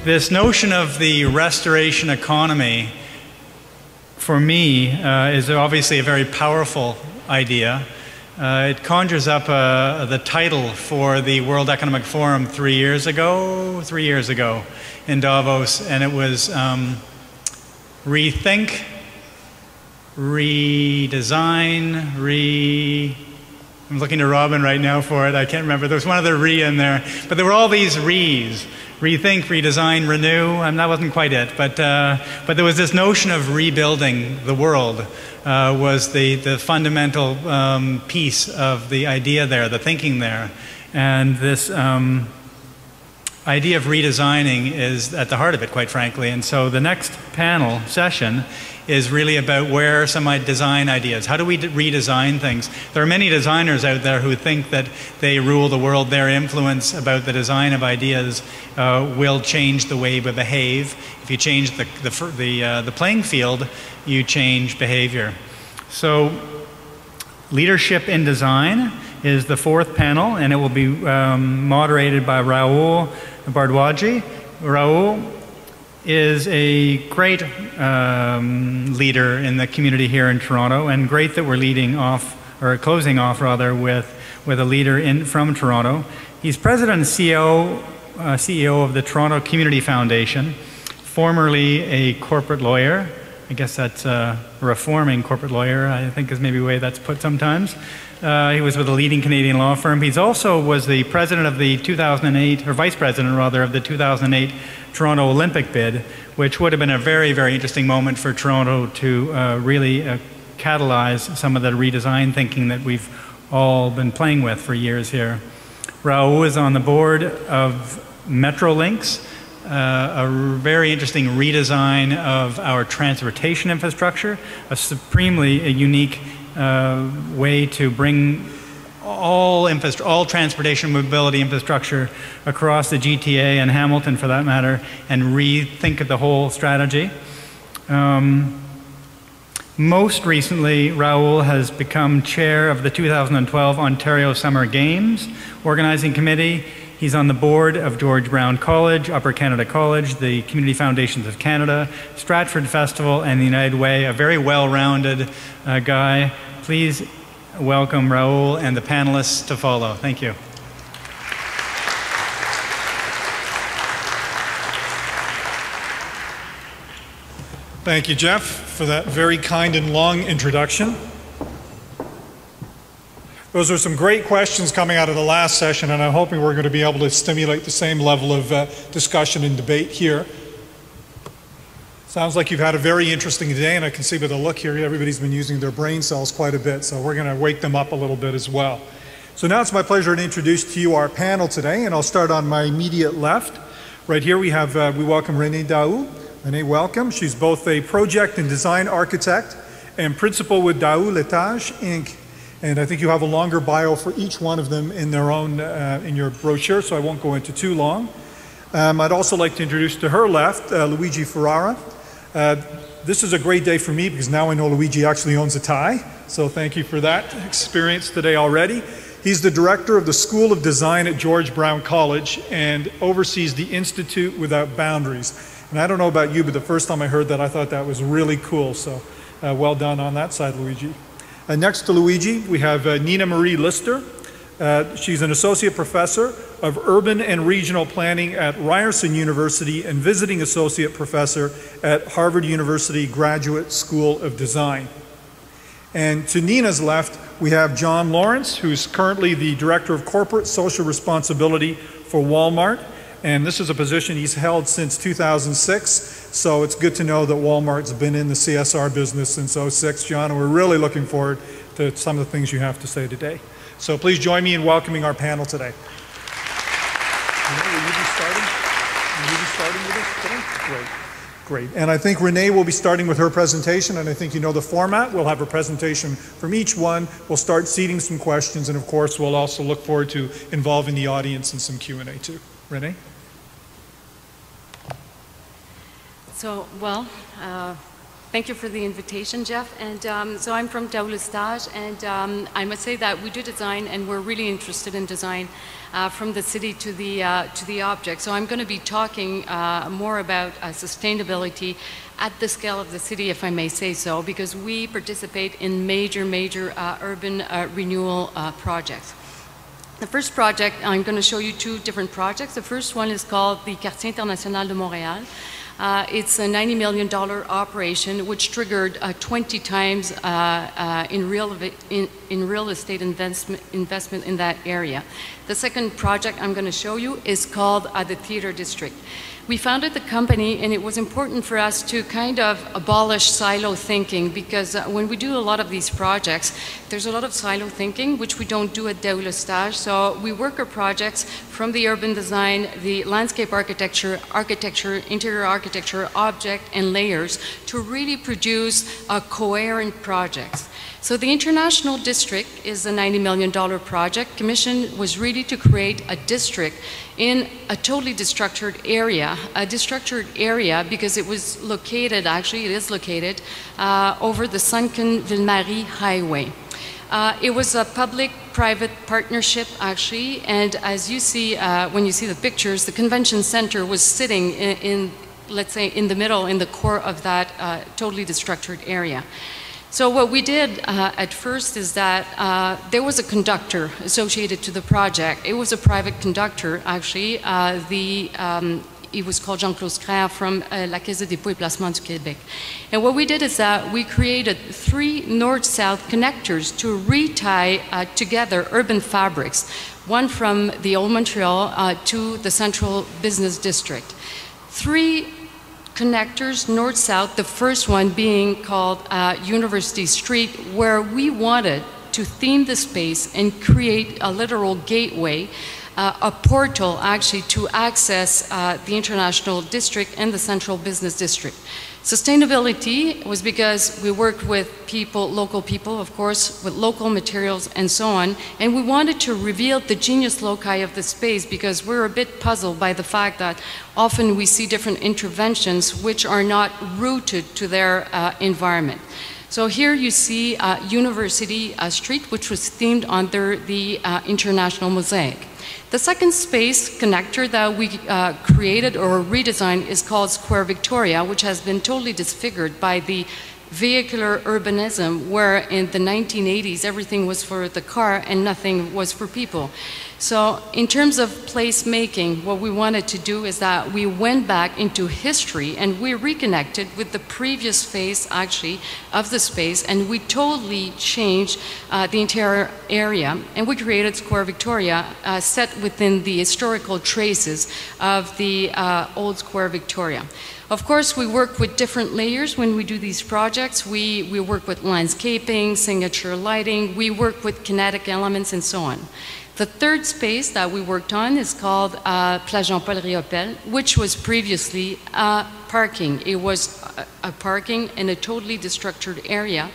this notion of the restoration economy, for me, is obviously a very powerful idea. It conjures up the title for the World Economic Forum 3 years ago in Davos, and it was rethink, redesign, I'm looking to Robin right now for it. I can't remember. There was one other re in there. But there were all these re's. Rethink, redesign, renew. That wasn't quite it. But there was this notion of rebuilding the world was the fundamental piece of the idea there, the thinking there. And this idea of redesigning is at the heart of it, quite frankly. And so the next panel session is really about where some design ideas. How do we redesign things? There are many designers out there who think that they rule the world. Their influence about the design of ideas will change the way we behave. If you change the playing field, you change behavior. So leadership in design is the fourth panel, and it will be moderated by Rahul Bhardwaj. Rahul is a great leader in the community here in Toronto, and great that we're leading off, or closing off rather, with a leader from Toronto. He's president and CEO of the Toronto Community Foundation, formerly a corporate lawyer. I guess that's a reforming corporate lawyer, I think is maybe the way that's put sometimes. He was with a leading Canadian law firm. He's also was the president of the 2008, or vice president rather, of the 2008 Toronto Olympic bid, which would have been a very, very interesting moment for Toronto to really catalyze some of the redesign thinking that we've all been playing with for years here. Rahul is on the board of Metrolinx, a very interesting redesign of our transportation infrastructure, a supremely unique way to bring all transportation mobility infrastructure across the GTA and Hamilton, for that matter, and rethink the whole strategy. Most recently, Rahul has become chair of the 2012 Ontario Summer Games Organizing Committee. He's on the board of George Brown College, Upper Canada College, the Community Foundations of Canada, Stratford Festival, and the United Way. A very well-rounded guy. Please welcome Rahul and the panelists to follow. Thank you. Thank you, Jeff, for that very kind and long introduction. Those are some great questions coming out of the last session, and I'm hoping we're going to be able to stimulate the same level of discussion and debate here. Sounds like you've had a very interesting day, and I can see by the look here, everybody's been using their brain cells quite a bit, so we're going to wake them up a little bit as well. So now it's my pleasure to introduce to you our panel today, and I'll start on my immediate left. Right here we welcome Renée Daoust. Renée, welcome. She's both a project and design architect and principal with Daoust Lestage, Inc. And I think you have a longer bio for each one of them in their own, in your brochure, so I won't go into too long. I'd also like to introduce to her left, Luigi Ferrara. This is a great day for me because now I know Luigi actually owns a tie, so thank you for that experience today already. He's the director of the School of Design at George Brown College and oversees the Institute Without Boundaries. And I don't know about you, but the first time I heard that, I thought that was really cool, so well done on that side, Luigi. Next to Luigi, we have Nina Marie Lister. She's an associate professor of urban and regional planning at Ryerson University and visiting associate professor at Harvard University Graduate School of Design. And to Nina's left, we have John Lawrence, who's currently the Director of Corporate Social Responsibility for Walmart. And this is a position he's held since 2006. So it's good to know that Walmart's been in the CSR business since 2006, John, and we're really looking forward to some of the things you have to say today. So please join me in welcoming our panel today. Renée, will you be starting with us today? Great. Great. And I think Renée will be starting with her presentation, and I think you know the format. We'll have a presentation from each one. We'll start seeding some questions, and of course, we'll also look forward to involving the audience in some Q&A too. Renée? So, well, Thank you for the invitation, Jeff. And so I'm from Lestage, and I must say that we do design, and we're really interested in design from the city to the object. So I'm going to be talking more about sustainability at the scale of the city, if I may say so, because we participate in major urban renewal projects. The first project, I'm going to show you two different projects. The first one is called the Quartier International de Montréal. It's a $90 million operation which triggered 20 times in real estate investment in that area. The second project I'm going to show you is called the Theater District. We founded the company, and it was important for us to kind of abolish silo thinking, because when we do a lot of these projects, there's a lot of silo thinking, which we don't do at Daoust. So we work our projects from the urban design, the landscape architecture, interior architecture, object, and layers to really produce a coherent projects. So the International District is a $90 million project. Commission was really to create a district in a totally destructured area, because it was located, actually it is located, over the sunken Ville-Marie Highway. It was a public-private partnership, actually, and as you see, when you see the pictures, the convention center was sitting in, let's say, in the middle, in the core of that totally destructured area. So what we did at first is that there was a conductor associated to the project. It was a private conductor, actually. He was called Jean-Claude Scrère from La Caisse de dépôt et placement du Québec. And what we did is that we created 3 north-south connectors to retie together urban fabrics, one from the Old Montreal to the Central Business District. 3 connectors, north-south, the first one being called University Street, where we wanted to theme the space and create a literal gateway, a portal actually to access the International District and the Central Business District. Sustainability was because we worked with people, local people, of course, with local materials and so on, and we wanted to reveal the genius loci of the space, because we're a bit puzzled by the fact that often we see different interventions which are not rooted to their environment. So here you see University Street, which was themed under the International Mosaic. The second space connector that we created or redesigned is called Square Victoria, which has been totally disfigured by the vehicular urbanism, where in the 1980s everything was for the car and nothing was for people. So in terms of placemaking, what we wanted to do is that we went back into history and we reconnected with the previous phase, actually, of the space, and we totally changed the entire area, and we created Square Victoria set within the historical traces of the old Square Victoria. Of course, we work with different layers when we do these projects. We work with landscaping, signature lighting, we work with kinetic elements, and so on. The third space that we worked on is called Place Jean-Paul Riopel, which was previously parking. It was a parking in a totally destructured area.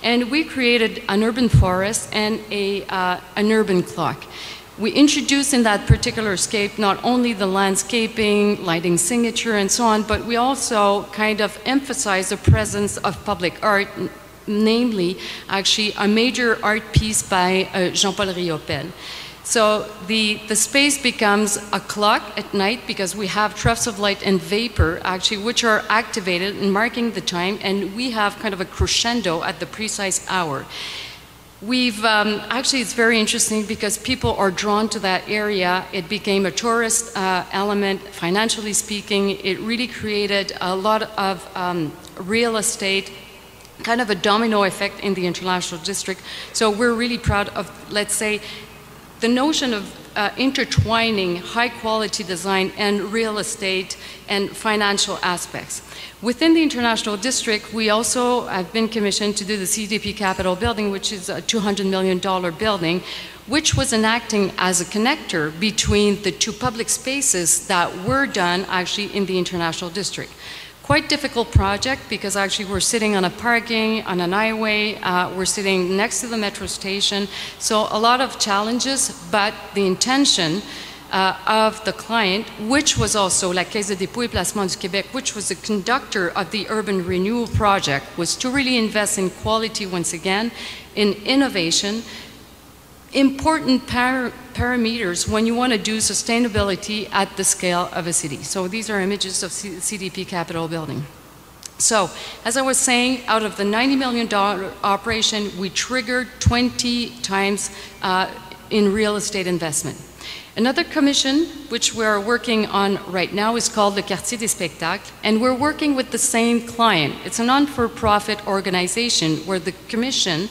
And we created an urban forest and an urban clock. We introduced in that particular scape not only the landscaping, lighting signature, and so on, but we also kind of emphasized the presence of public art, namely, actually, a major art piece by Jean-Paul Riopel. So the space becomes a clock at night, because we have troughs of light and vapor, actually, which are activated and marking the time, and we have kind of a crescendo at the precise hour. We've, actually, it's very interesting because people are drawn to that area. It became a tourist element, financially speaking. It really created a lot of real estate, kind of a domino effect in the International District. So we're really proud of, let's say, the notion of intertwining high quality design and real estate and financial aspects. Within the International District, we also have been commissioned to do the CDP Capitol building, which is a $200 million building, which was enacting as a connector between the 2 public spaces that were done actually in the International District. Quite difficult project, because actually we're sitting on a parking, on an highway, we're sitting next to the metro station, so a lot of challenges, but the intention of the client, which was also la Caisse de dépôt et placement du Québec, which was the conductor of the urban renewal project, was to really invest in quality once again, in innovation, important parameters when you want to do sustainability at the scale of a city. So these are images of CDP Capitol building. So, as I was saying, out of the $90 million operation, we triggered 20 times in real estate investment. Another commission, which we're working on right now, is called Le Quartier des Spectacles, and we're working with the same client. It's a non-for-profit organization where the commission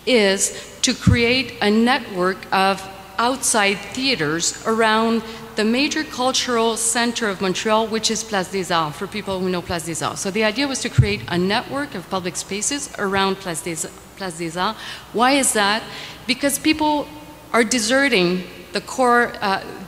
is to create a network of outside theaters around the major cultural center of Montreal, which is Place des Arts, for people who know Place des Arts. So the idea was to create a network of public spaces around Place des Arts. Why is that? Because people are deserting the core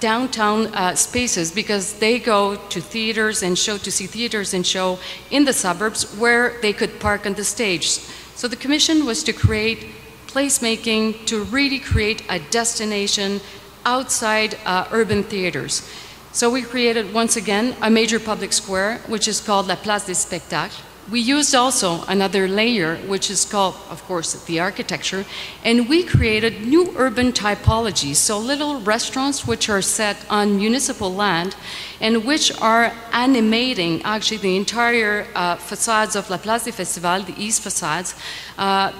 downtown spaces because they go to theaters and show, to see theaters and show in the suburbs where they could park on the stage. So the commission was to create placemaking to really create a destination outside urban theaters. So we created, once again, a major public square, which is called La Place des Spectacles. We used also another layer, which is called, of course, the architecture, and we created new urban typologies, so little restaurants which are set on municipal land and which are animating actually the entire facades of La Place des Festivals, the east facades,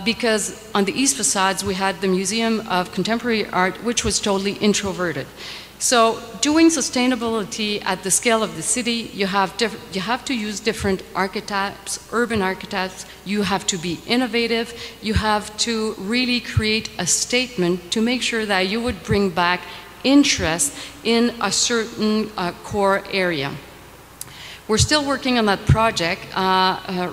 because on the east facades we had the Museum of Contemporary Art, which was totally introverted. So doing sustainability at the scale of the city, you have to use different archetypes, urban archetypes. You have to be innovative. You have to really create a statement to make sure that you would bring back interest in a certain core area. We're still working on that project,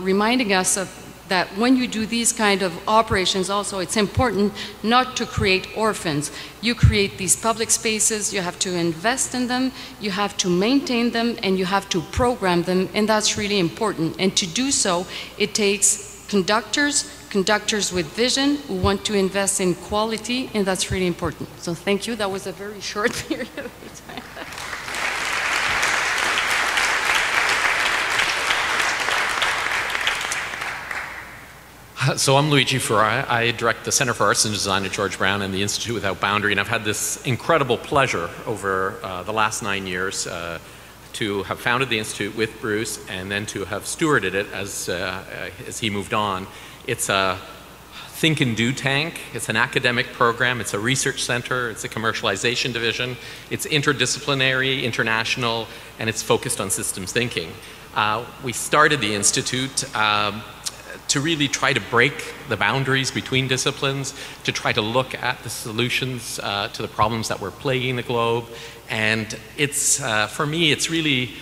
reminding us of that when you do these kind of operations also, it's important not to create orphans. You create these public spaces, you have to invest in them, you have to maintain them, and you have to program them, and that's really important. And to do so, it takes conductors with vision who want to invest in quality, and that's really important. So thank you, that was a very short period of time. So I'm Luigi Ferrara. I direct the Center for Arts and Design at George Brown and the Institute Without Boundary, and I've had this incredible pleasure over the last 9 years to have founded the Institute with Bruce and then to have stewarded it as he moved on. It's a think and do tank. It's an academic program. It's a research center. It's a commercialization division. It's interdisciplinary, international, and it's focused on systems thinking. We started the Institute to really try to break the boundaries between disciplines, to try to look at the solutions to the problems that were plaguing the globe. And it's, for me, it's really,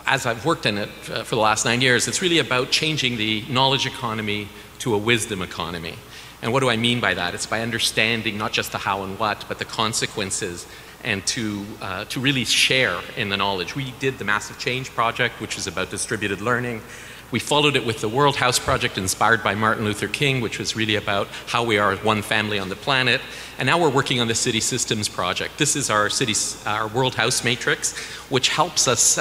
as I've worked in it for the last 9 years, it's really about changing the knowledge economy to a wisdom economy. And what do I mean by that? It's by understanding not just the how and what, but the consequences, and to really share in the knowledge. We did the Massive Change Project, which is about distributed learning. We followed it with the World House Project, inspired by Martin Luther King, which was really about how we are one family on the planet. And now we're working on the City Systems Project. This is our World House Matrix, which helps us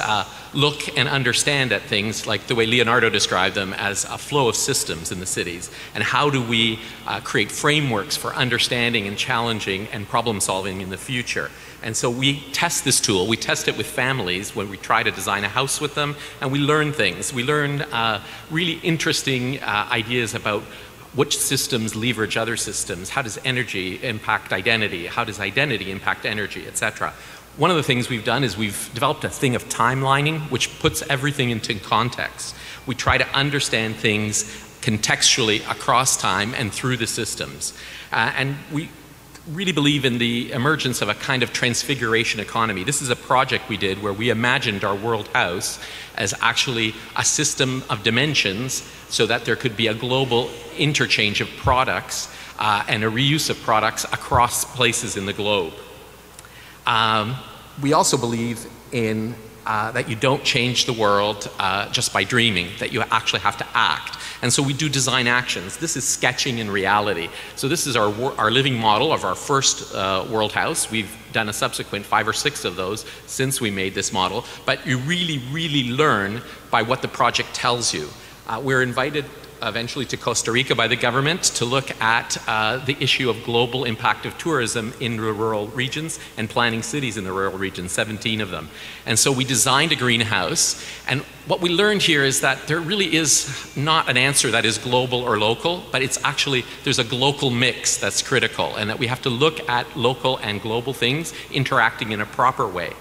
look and understand at things like the way Leonardo described them as a flow of systems in the cities. And how do we create frameworks for understanding and challenging and problem solving in the future. And so we test this tool. We test it with families when we try to design a house with them, and we learn things. We learn really interesting ideas about which systems leverage other systems. How does energy impact identity? How does identity impact energy, etc. One of the things we've done is we've developed a thing of timelining, which puts everything into context. We try to understand things contextually across time and through the systems. And we really believe in the emergence of a kind of transfiguration economy. This is a project we did where we imagined our world house as actually a system of dimensions so that there could be a global interchange of products and a reuse of products across places in the globe. We also believe in that you don't change the world just by dreaming, that you actually have to act. And so we do design actions. This is sketching in reality. So this is our living model of our first world house. We've done a subsequent 5 or 6 of those since we made this model. But you really, really learn by what the project tells you. We're invited eventually to Costa Rica by the government to look at the issue of global impact of tourism in the rural regions and planning cities in the rural regions, 17 of them. And so we designed a greenhouse, and what we learned here is that there really is not an answer that is global or local, but it's actually, there's a global mix that's critical, and that we have to look at local and global things interacting in a proper way.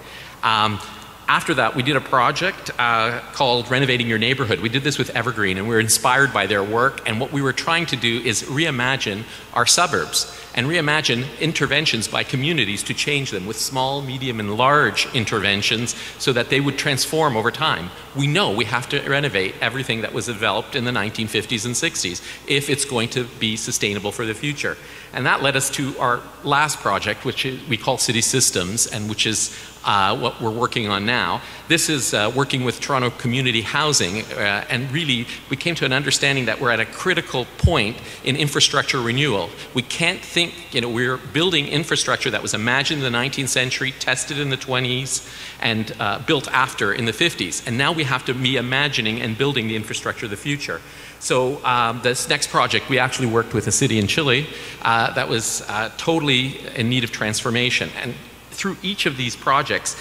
After that, we did a project called Renovating Your Neighborhood. We did this with Evergreen, and we were inspired by their work. And what we were trying to do is reimagine our suburbs and reimagine interventions by communities to change them with small, medium, and large interventions so that they would transform over time. We know we have to renovate everything that was developed in the 1950s and 60s if it's going to be sustainable for the future. And that led us to our last project, which we call City Systems, and which is what we're working on now. This is working with Toronto Community Housing, and really we came to an understanding that we're at a critical point in infrastructure renewal. We can't think, we're building infrastructure that was imagined in the 19th century, tested in the 20s, and built after in the 50s. And now we have to be imagining and building the infrastructure of the future. So this next project, we actually worked with a city in Chile that was totally in need of transformation. And through each of these projects,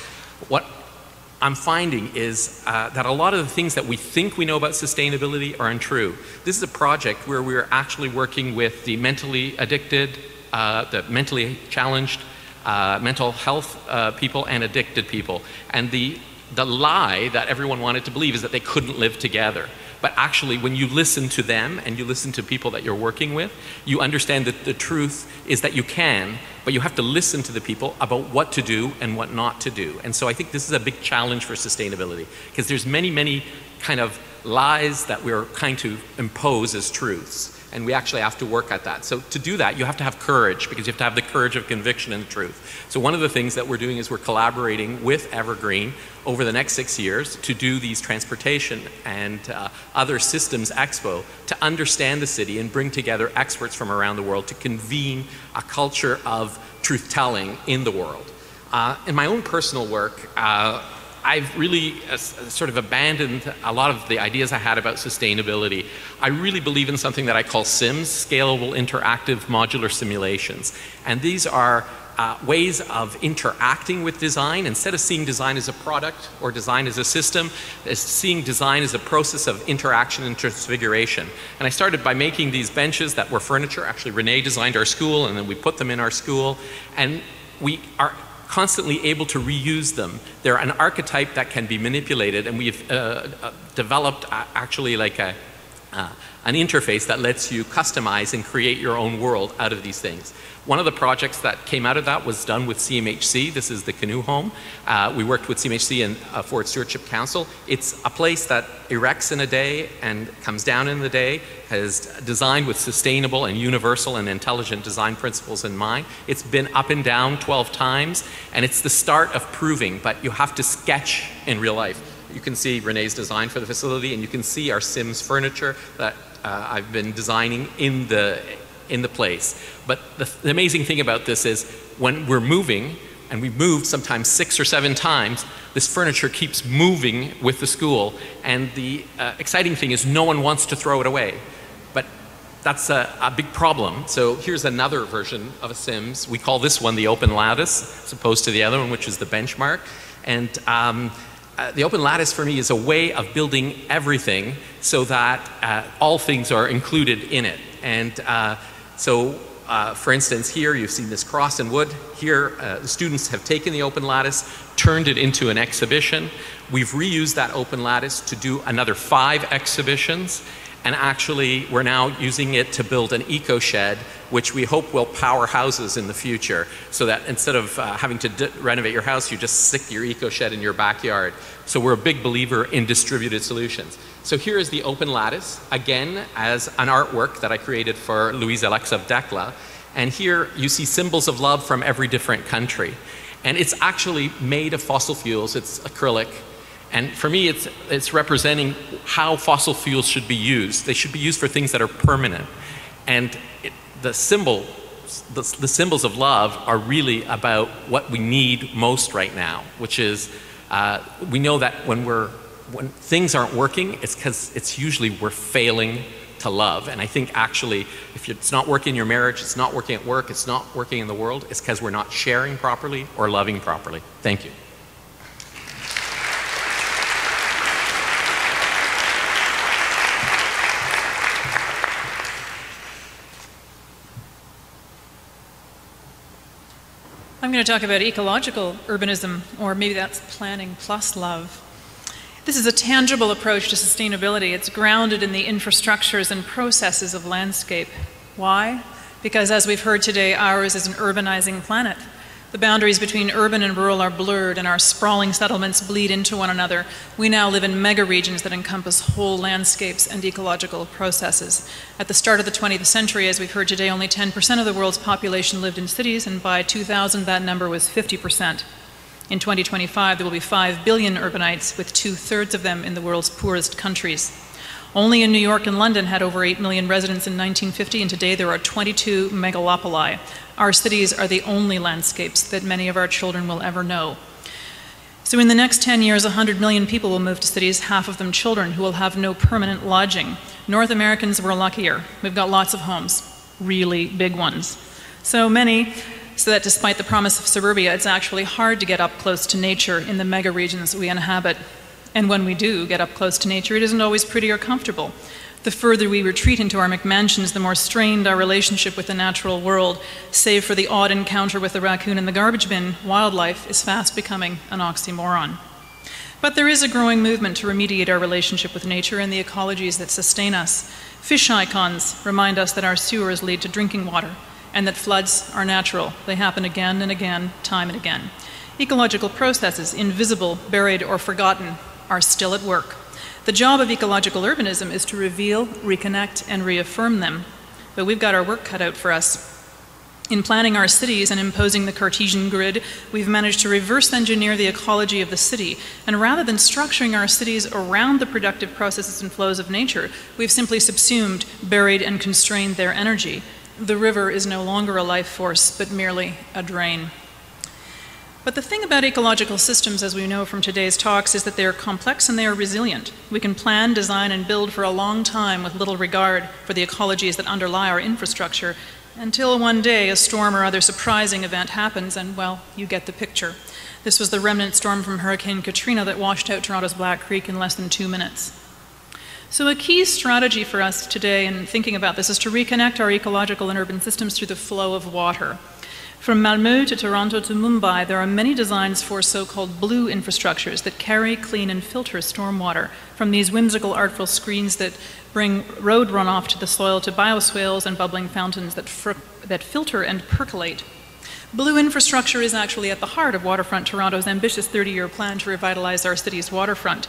what I'm finding is that a lot of the things that we think we know about sustainability are untrue. This is a project where we're actually working with the mentally addicted, the mentally challenged, mental health people and addicted people. And the lie that everyone wanted to believe is that they couldn't live together. But actually, when you listen to them and you listen to people that you're working with, you understand that the truth is that you can, but you have to listen to the people about what to do and what not to do. And so I think this is a big challenge for sustainability, because there's many, many kind of lies that we're trying to impose as truths. And we actually have to work at that. So to do that, you have to have courage, because you have to have the courage of conviction and the truth. So one of the things that we're doing is we're collaborating with Evergreen over the next 6 years to do these transportation and other systems expo to understand the city and bring together experts from around the world to convene a culture of truth-telling in the world. In my own personal work, I've really sort of abandoned a lot of the ideas I had about sustainability. I really believe in something that I call SIMS, Scalable Interactive Modular Simulations. And these are ways of interacting with design. Instead of seeing design as a product or design as a system, is seeing design as a process of interaction and transfiguration. And I started by making these benches that were furniture. Actually, Renée designed our school, and then we put them in our school. And we are constantly able to reuse them. They're an archetype that can be manipulated, and we've developed actually like an interface that lets you customize and create your own world out of these things. One of the projects that came out of that was done with CMHC. This is the Canoe Home. We worked with CMHC and Forest Stewardship Council. It's a place that erects in a day and comes down in the day, has designed with sustainable and universal and intelligent design principles in mind. It's been up and down 12 times, and it's the start of proving, but you have to sketch in real life. You can see Renée's design for the facility, and you can see our Sims furniture that I've been designing in the place. But the amazing thing about this is when we're moving, and we've moved sometimes 6 or 7 times, this furniture keeps moving with the school. And the exciting thing is no one wants to throw it away. But that's a big problem. So here's another version of a Sims. We call this one the open lattice, as opposed to the other one, which is the benchmark. And the open lattice for me is a way of building everything so that all things are included in it. And for instance, here you've seen this cross in wood. Here, the students have taken the open lattice, turned it into an exhibition. We've reused that open lattice to do another 5 exhibitions. And actually, we're now using it to build an eco shed, which we hope will power houses in the future, so that instead of having to renovate your house, you just stick your eco shed in your backyard. So we're a big believer in distributed solutions. So here is the open lattice, again, as an artwork that I created for Louise Alexa of Decla. And here you see symbols of love from every different country. And it's actually made of fossil fuels. It's acrylic. And for me, it's representing how fossil fuels should be used. They should be used for things that are permanent. And the symbols of love are really about what we need most right now, which is we know that when things aren't working, it's because it's usually we're failing to love. And I think actually, if it's not working in your marriage, it's not working at work, it's not working in the world, it's because we're not sharing properly or loving properly. Thank you. I'm going to talk about ecological urbanism, or maybe that's planning plus love. This is a tangible approach to sustainability. It's grounded in the infrastructures and processes of landscape. Why? Because as we've heard today, ours is an urbanizing planet. The boundaries between urban and rural are blurred, and our sprawling settlements bleed into one another. We now live in mega regions that encompass whole landscapes and ecological processes. At the start of the 20th century, as we've heard today, only 10% of the world's population lived in cities, and by 2000 that number was 50%. In 2025, there will be 5 billion urbanites, with 2/3 of them in the world's poorest countries. Only in New York and London had over 8 million residents in 1950, and today there are 22 megalopoli. Our cities are the only landscapes that many of our children will ever know. So in the next 10 years, 100 million people will move to cities, half of them children, who will have no permanent lodging. North Americans were luckier. We've got lots of homes, really big ones. So that despite the promise of suburbia, it's actually hard to get up close to nature in the mega regions we inhabit. And when we do get up close to nature, it isn't always pretty or comfortable. The further we retreat into our McMansions, the more strained our relationship with the natural world. Save for the odd encounter with the raccoon in the garbage bin, wildlife is fast becoming an oxymoron. But there is a growing movement to remediate our relationship with nature and the ecologies that sustain us. Fish icons remind us that our sewers lead to drinking water, and that floods are natural. They happen again and again, time and again. Ecological processes, invisible, buried, or forgotten, are still at work. The job of ecological urbanism is to reveal, reconnect, and reaffirm them. But we've got our work cut out for us. In planning our cities and imposing the Cartesian grid, we've managed to reverse engineer the ecology of the city. And rather than structuring our cities around the productive processes and flows of nature, we've simply subsumed, buried, and constrained their energy. The river is no longer a life force, but merely a drain. But the thing about ecological systems, as we know from today's talks, is that they are complex and they are resilient. We can plan, design, and build for a long time with little regard for the ecologies that underlie our infrastructure, until one day a storm or other surprising event happens and, well, you get the picture. This was the remnant storm from Hurricane Katrina that washed out Toronto's Black Creek in less than 2 minutes. So a key strategy for us today in thinking about this is to reconnect our ecological and urban systems through the flow of water. From Malmö to Toronto to Mumbai, there are many designs for so-called blue infrastructures that carry, clean, and filter stormwater from these whimsical, artful screens that bring road runoff to the soil to bioswales and bubbling fountains that filter and percolate. Blue infrastructure is actually at the heart of Waterfront Toronto's ambitious 30-year plan to revitalize our city's waterfront.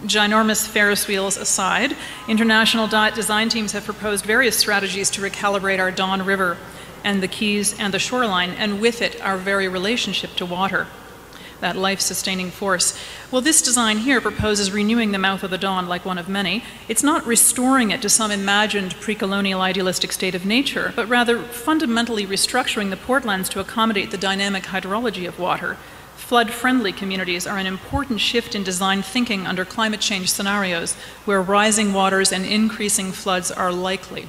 Ginormous Ferris wheels aside, international design teams have proposed various strategies to recalibrate our Don River and the quays and the shoreline, and with it, our very relationship to water, that life-sustaining force. Well, this design here proposes renewing the mouth of the Don like one of many. It's not restoring it to some imagined pre-colonial idealistic state of nature, but rather fundamentally restructuring the portlands to accommodate the dynamic hydrology of water. Flood-friendly communities are an important shift in design thinking under climate change scenarios, where rising waters and increasing floods are likely.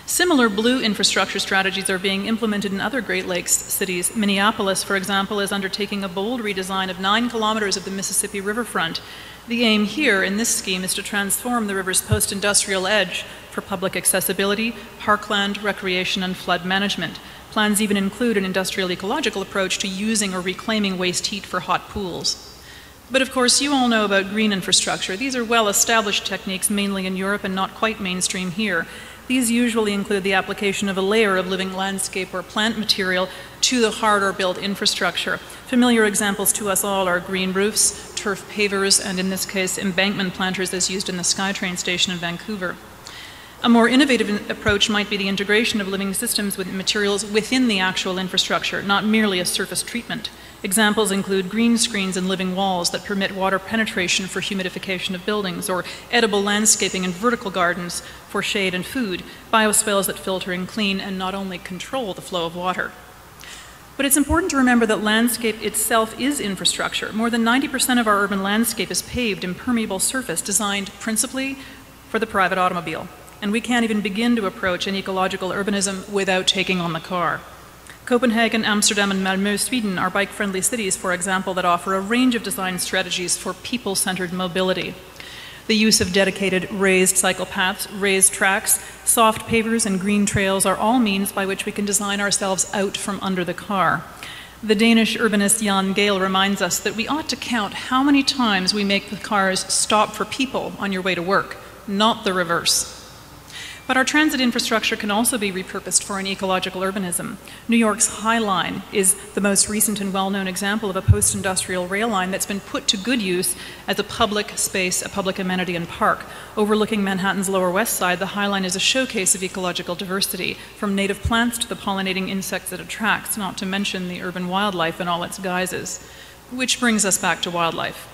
Similar blue infrastructure strategies are being implemented in other Great Lakes cities. Minneapolis, for example, is undertaking a bold redesign of 9 kilometers of the Mississippi riverfront. The aim here in this scheme is to transform the river's post-industrial edge for public accessibility, parkland, recreation, and flood management. Plans even include an industrial ecological approach to using or reclaiming waste heat for hot pools. But of course, you all know about green infrastructure. These are well-established techniques, mainly in Europe and not quite mainstream here. These usually include the application of a layer of living landscape or plant material to the harder built infrastructure. Familiar examples to us all are green roofs, turf pavers, and in this case, embankment planters as used in the SkyTrain station in Vancouver. A more innovative approach might be the integration of living systems with materials within the actual infrastructure, not merely a surface treatment. Examples include green screens and living walls that permit water penetration for humidification of buildings, or edible landscaping and vertical gardens for shade and food, bioswales that filter and clean and not only control the flow of water. But it's important to remember that landscape itself is infrastructure. More than 90% of our urban landscape is paved, impermeable surface designed principally for the private automobile. And we can't even begin to approach an ecological urbanism without taking on the car. Copenhagen, Amsterdam, and Malmö, Sweden are bike-friendly cities, for example, that offer a range of design strategies for people-centered mobility. The use of dedicated raised cycle paths, raised tracks, soft pavers, and green trails are all means by which we can design ourselves out from under the car. The Danish urbanist Jan Gehl reminds us that we ought to count how many times we make the cars stop for people on your way to work, not the reverse. But our transit infrastructure can also be repurposed for an ecological urbanism. New York's High Line is the most recent and well-known example of a post-industrial rail line that's been put to good use as a public space, a public amenity and park. Overlooking Manhattan's Lower West Side, the High Line is a showcase of ecological diversity, from native plants to the pollinating insects it attracts, not to mention the urban wildlife in all its guises. Which brings us back to wildlife.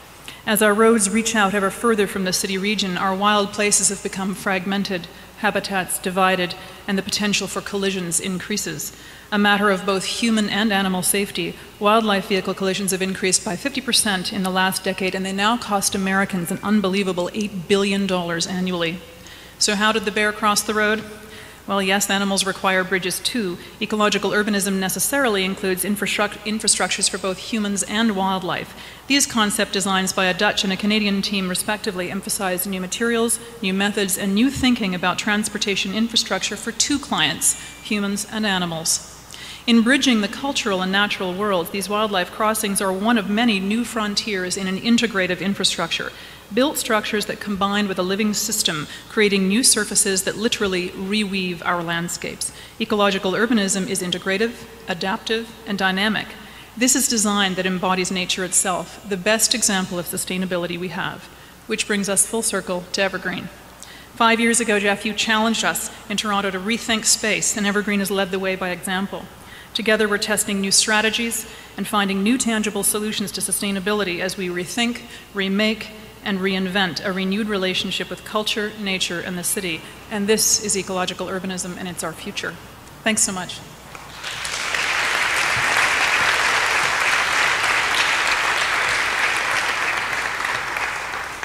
As our roads reach out ever further from the city region, our wild places have become fragmented, habitats divided, and the potential for collisions increases. A matter of both human and animal safety, wildlife vehicle collisions have increased by 50% in the last decade, and they now cost Americans an unbelievable $8 billion annually. So how did the bear cross the road? Well, yes, animals require bridges too. Ecological urbanism necessarily includes infrastructures for both humans and wildlife. These concept designs by a Dutch and a Canadian team respectively emphasize new materials, new methods, and new thinking about transportation infrastructure for two clients, humans and animals. In bridging the cultural and natural worlds, these wildlife crossings are one of many new frontiers in an integrative infrastructure. Built structures that combine with a living system, creating new surfaces that literally reweave our landscapes. Ecological urbanism is integrative, adaptive, and dynamic. This is design that embodies nature itself, the best example of sustainability we have, which brings us full circle to Evergreen. 5 years ago, Jeff, you challenged us in Toronto to rethink space, and Evergreen has led the way by example. Together, we're testing new strategies and finding new tangible solutions to sustainability as we rethink, remake, and reinvent a renewed relationship with culture, nature, and the city. And this is ecological urbanism, and it's our future. Thanks so much.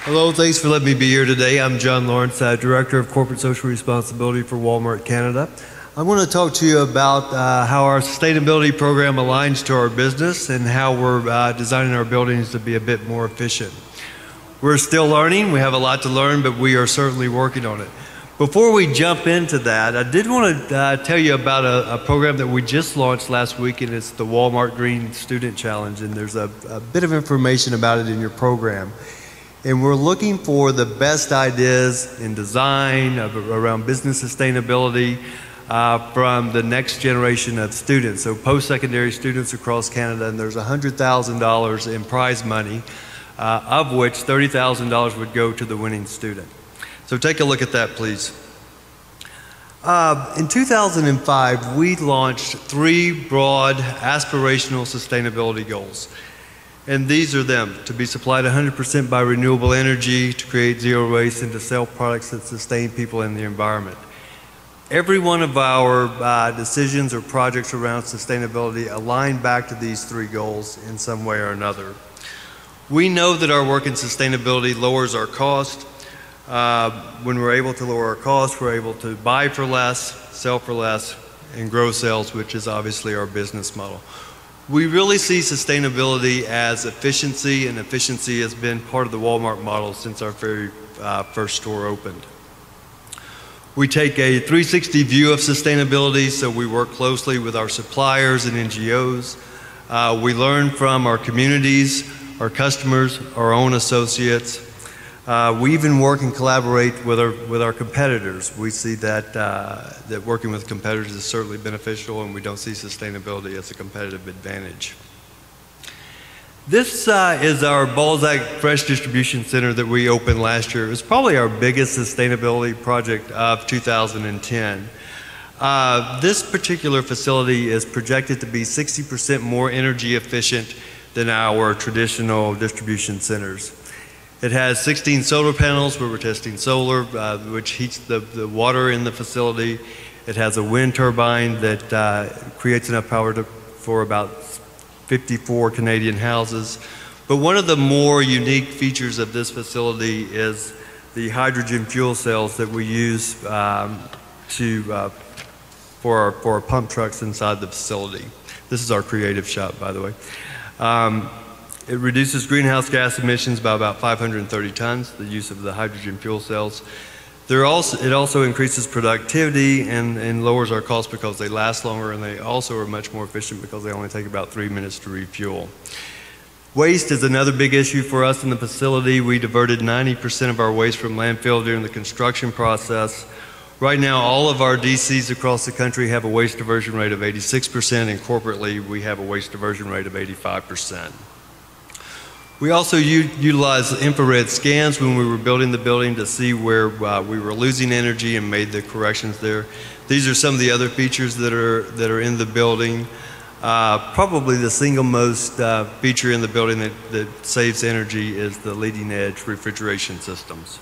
Hello, thanks for letting me be here today. I'm John Lawrence, Director of Corporate Social Responsibility for Walmart Canada. I want to talk to you about how our sustainability program aligns to our business and how we're designing our buildings to be a bit more efficient. We're still learning. We have a lot to learn, but we are certainly working on it. Before we jump into that, I did want to tell you about a program that we just launched last week, and it's the Walmart Green Student Challenge, and there's a bit of information about it in your program. And we're looking for the best ideas in design around business sustainability from the next generation of students, so post-secondary students across Canada, and there's $100,000 in prize money, of which $30,000 would go to the winning student. So take a look at that, please. In 2005, we launched 3 broad aspirational sustainability goals. And these are them: to be supplied 100% by renewable energy, to create zero waste, and to sell products that sustain people and the environment. Every one of our decisions or projects around sustainability align back to these 3 goals in some way or another. We know that our work in sustainability lowers our cost. When we're able to lower our costs, we're able to buy for less, sell for less, and grow sales, which is obviously our business model. We really see sustainability as efficiency, and efficiency has been part of the Walmart model since our very first store opened. We take a 360 view of sustainability, so we work closely with our suppliers and NGOs. We learn from our communities, our customers, our own associates. We even work and collaborate with our competitors. We see that working with competitors is certainly beneficial, and we don't see sustainability as a competitive advantage. This is our Balzac Fresh Distribution Center that we opened last year. It was probably our biggest sustainability project of 2010. This particular facility is projected to be 60% more energy efficient than our traditional distribution centers. It has 16 solar panels where we're testing solar, which heats the water in the facility. It has a wind turbine that creates enough power for about 54 Canadian houses. But one of the more unique features of this facility is the hydrogen fuel cells that we use for our pump trucks inside the facility. This is our creative shop, by the way. It reduces greenhouse gas emissions by about 530 tons, the use of the hydrogen fuel cells. It also increases productivity and lowers our costs because they last longer, and they also are much more efficient because they only take about 3 minutes to refuel. Waste is another big issue for us in the facility. We diverted 90% of our waste from landfill during the construction process. Right now, all of our DCs across the country have a waste diversion rate of 86%, and corporately, we have a waste diversion rate of 85%. We also utilized infrared scans when we were building the building to see where we were losing energy and made the corrections there. These are some of the other features that are in the building. Probably the single most feature in the building that saves energy is the leading edge refrigeration systems.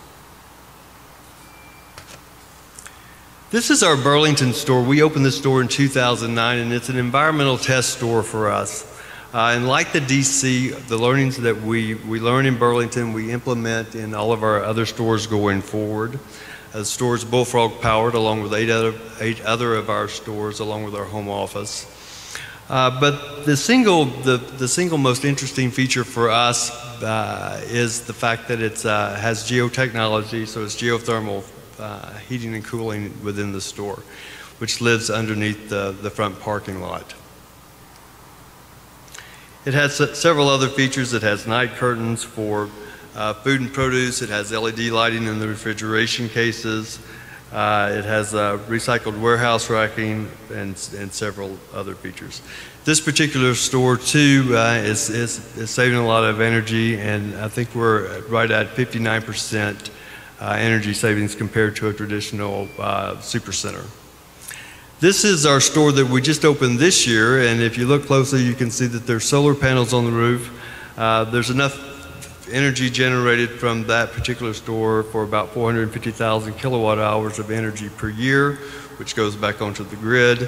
This is our Burlington store. We opened this store in 2009, and it's an environmental test store for us. And like the DC, the learnings that we learn in Burlington, we implement in all of our other stores going forward. The store is Bullfrog powered, along with eight other of our stores, along with our home office. But the single most interesting feature for us is the fact that it has geotechnology, so it's geothermal heating and cooling within the store, which lives underneath the front parking lot. It has several other features. It has night curtains for food and produce. It has LED lighting in the refrigeration cases. It has recycled warehouse racking and several other features. This particular store too is saving a lot of energy, and I think we're right at 59% energy savings compared to a traditional supercenter. This is our store that we just opened this year, and if you look closely, you can see that there's solar panels on the roof. There's enough energy generated from that particular store for about 450,000 kilowatt hours of energy per year, which goes back onto the grid.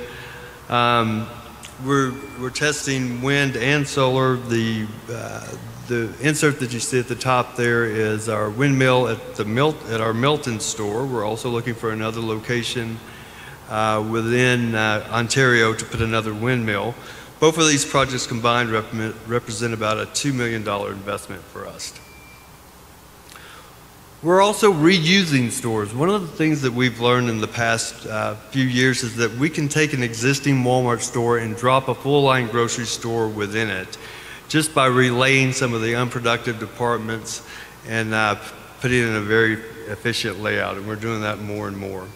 We're testing wind and solar. The insert that you see at the top there is our windmill at our Milton store. We're also looking for another location within Ontario to put another windmill. Both of these projects combined represent about a $2 million investment for us. We're also reusing stores. One of the things that we've learned in the past few years is that we can take an existing Walmart store and drop a full-line grocery store within it just by relaying some of the unproductive departments and putting it in a very efficient layout, and we're doing that more and more.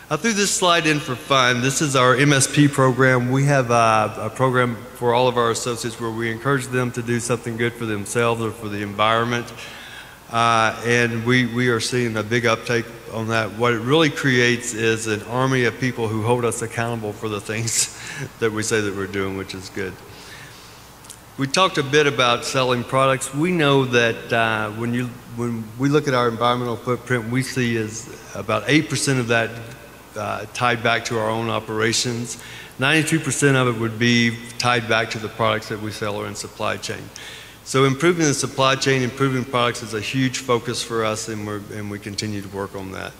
I threw this slide in for fun. This is our MSP program. We have a program for all of our associates where we encourage them to do something good for themselves or for the environment. And we are seeing a big uptake on that. What it really creates is an army of people who hold us accountable for the things that we say that we're doing, which is good. We talked a bit about selling products. We know that when we look at our environmental footprint, we see is about 8% of that tied back to our own operations. 92% of it would be tied back to the products that we sell or in supply chain. So improving the supply chain, improving products is a huge focus for us, and we continue to work on that.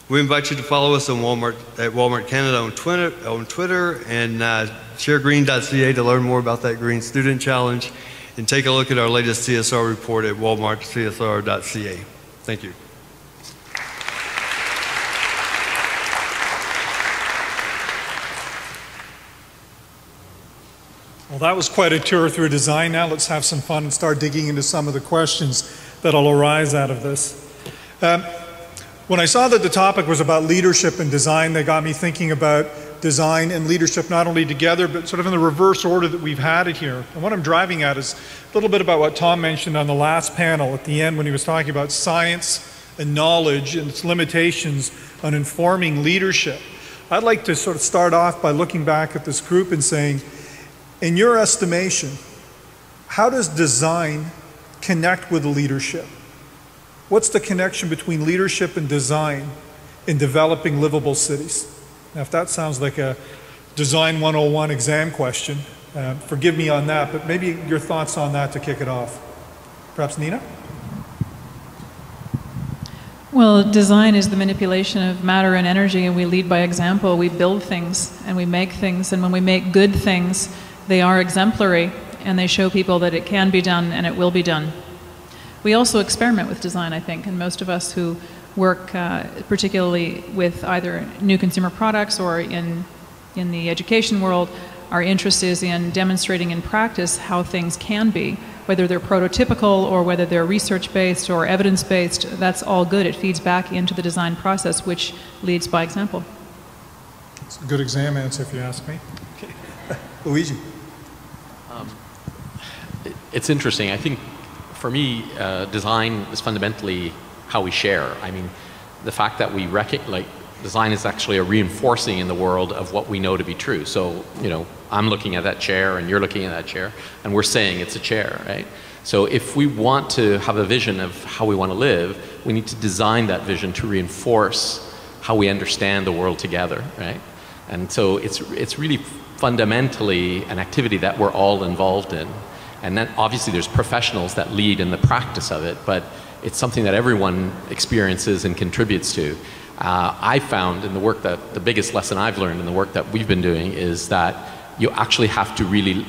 We invite you to follow us on at Walmart Canada on Twitter and sharegreen.ca to learn more about that Green Student Challenge, and take a look at our latest CSR report at walmartcsr.ca. Thank you. Well, that was quite a tour through design. Now let's have some fun and start digging into some of the questions that'll arise out of this. When I saw that the topic was about leadership and design, that got me thinking about design and leadership not only together, but sort of in the reverse order that we've had it here. And what I'm driving at is a little bit about what Tom mentioned on the last panel at the end when he was talking about science and knowledge and its limitations on informing leadership. I'd like to sort of start off by looking back at this group and saying, in your estimation, how does design connect with leadership? What's the connection between leadership and design in developing livable cities? Now, if that sounds like a Design 101 exam question, forgive me on that, but maybe your thoughts on that to kick it off. Perhaps Nina? Well, design is the manipulation of matter and energy, and we lead by example. We build things, and we make things, and when we make good things, they are exemplary, and they show people that it can be done and it will be done. We also experiment with design, I think, and most of us who work particularly with either new consumer products or in the education world, our interest is in demonstrating in practice how things can be, whether they're prototypical or whether they're research-based or evidence-based. That's all good. It feeds back into the design process, which leads by example. It's a good exam answer if you ask me. Okay. Luigi. It's interesting. I think for me, design is fundamentally how we share. I mean, the fact that we design is actually a reinforcing in the world of what we know to be true. So, you know, I'm looking at that chair and you're looking at that chair and we're saying it's a chair, right? So if we want to have a vision of how we want to live, we need to design that vision to reinforce how we understand the world together, right? And so it's really fundamentally an activity that we're all involved in. And then obviously there's professionals that lead in the practice of it, but it's something that everyone experiences and contributes to. I found in the work that the biggest lesson I've learned in the work that we've been doing is that you actually have to really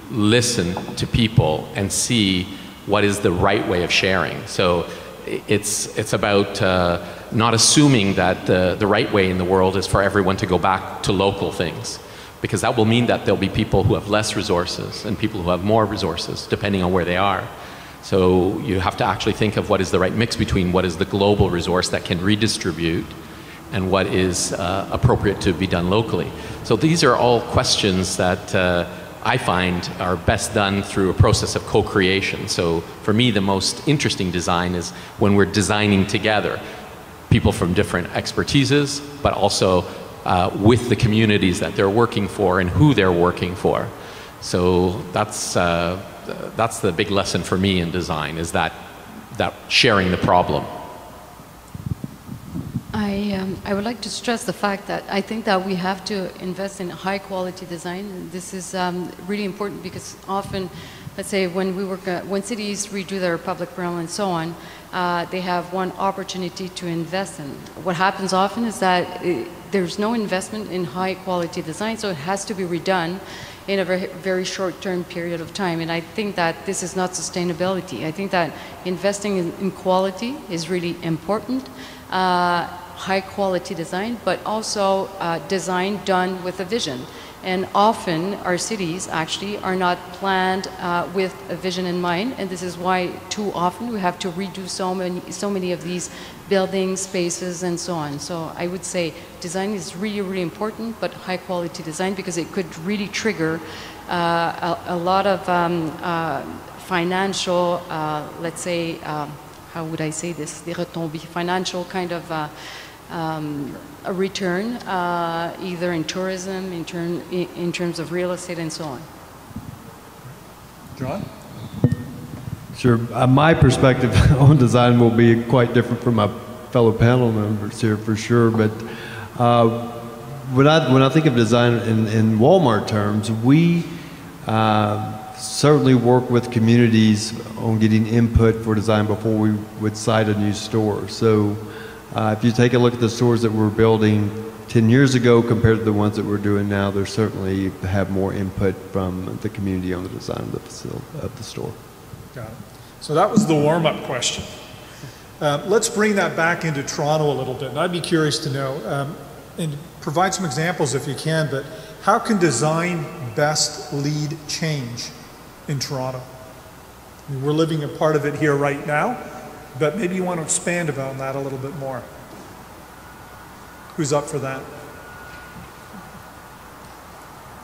listen to people and see what is the right way of sharing. So it's about not assuming that the right way in the world is for everyone to go back to local things, because that will mean that there'll be people who have less resources and people who have more resources, depending on where they are. So you have to actually think of what is the right mix between what is the global resource that can redistribute and what is appropriate to be done locally. So these are all questions that I find are best done through a process of co-creation. So for me, the most interesting design is when we're designing together, people from different expertises, but also with the communities that they're working for and who they're working for. So that's the big lesson for me in design, is that sharing the problem. I would like to stress the fact that I think that we have to invest in high quality design. This is really important because often, let's say when cities redo their public realm and so on, they have one opportunity to invest in. What happens often is that there's no investment in high quality design, so it has to be redone in a very, very short-term period of time. And I think that this is not sustainability. I think that investing in quality is really important. High quality design, but also design done with a vision. And often our cities actually are not planned with a vision in mind, and this is why too often we have to redo so many of these buildings, spaces, and so on. So I would say design is really, really important, but high quality design, because it could really trigger a lot of financial, let's say, how would I say this, des retombées, financial kind of a return, either in tourism, in terms of real estate, and so on. John? Sure. My perspective on design will be quite different from my fellow panel members here for sure, but when I think of design in Walmart terms, we certainly work with communities on getting input for design before we would site a new store. So if you take a look at the stores that we're building 10 years ago compared to the ones that we're doing now, they certainly have more input from the community on the design of the facility, of the store. Got it. So that was the warm-up question. Let's bring that back into Toronto a little bit. And I'd be curious to know, and provide some examples if you can, but how can design best lead change in Toronto? I mean, we're living a part of it here right now, but maybe you want to expand about that a little bit more. Who's up for that?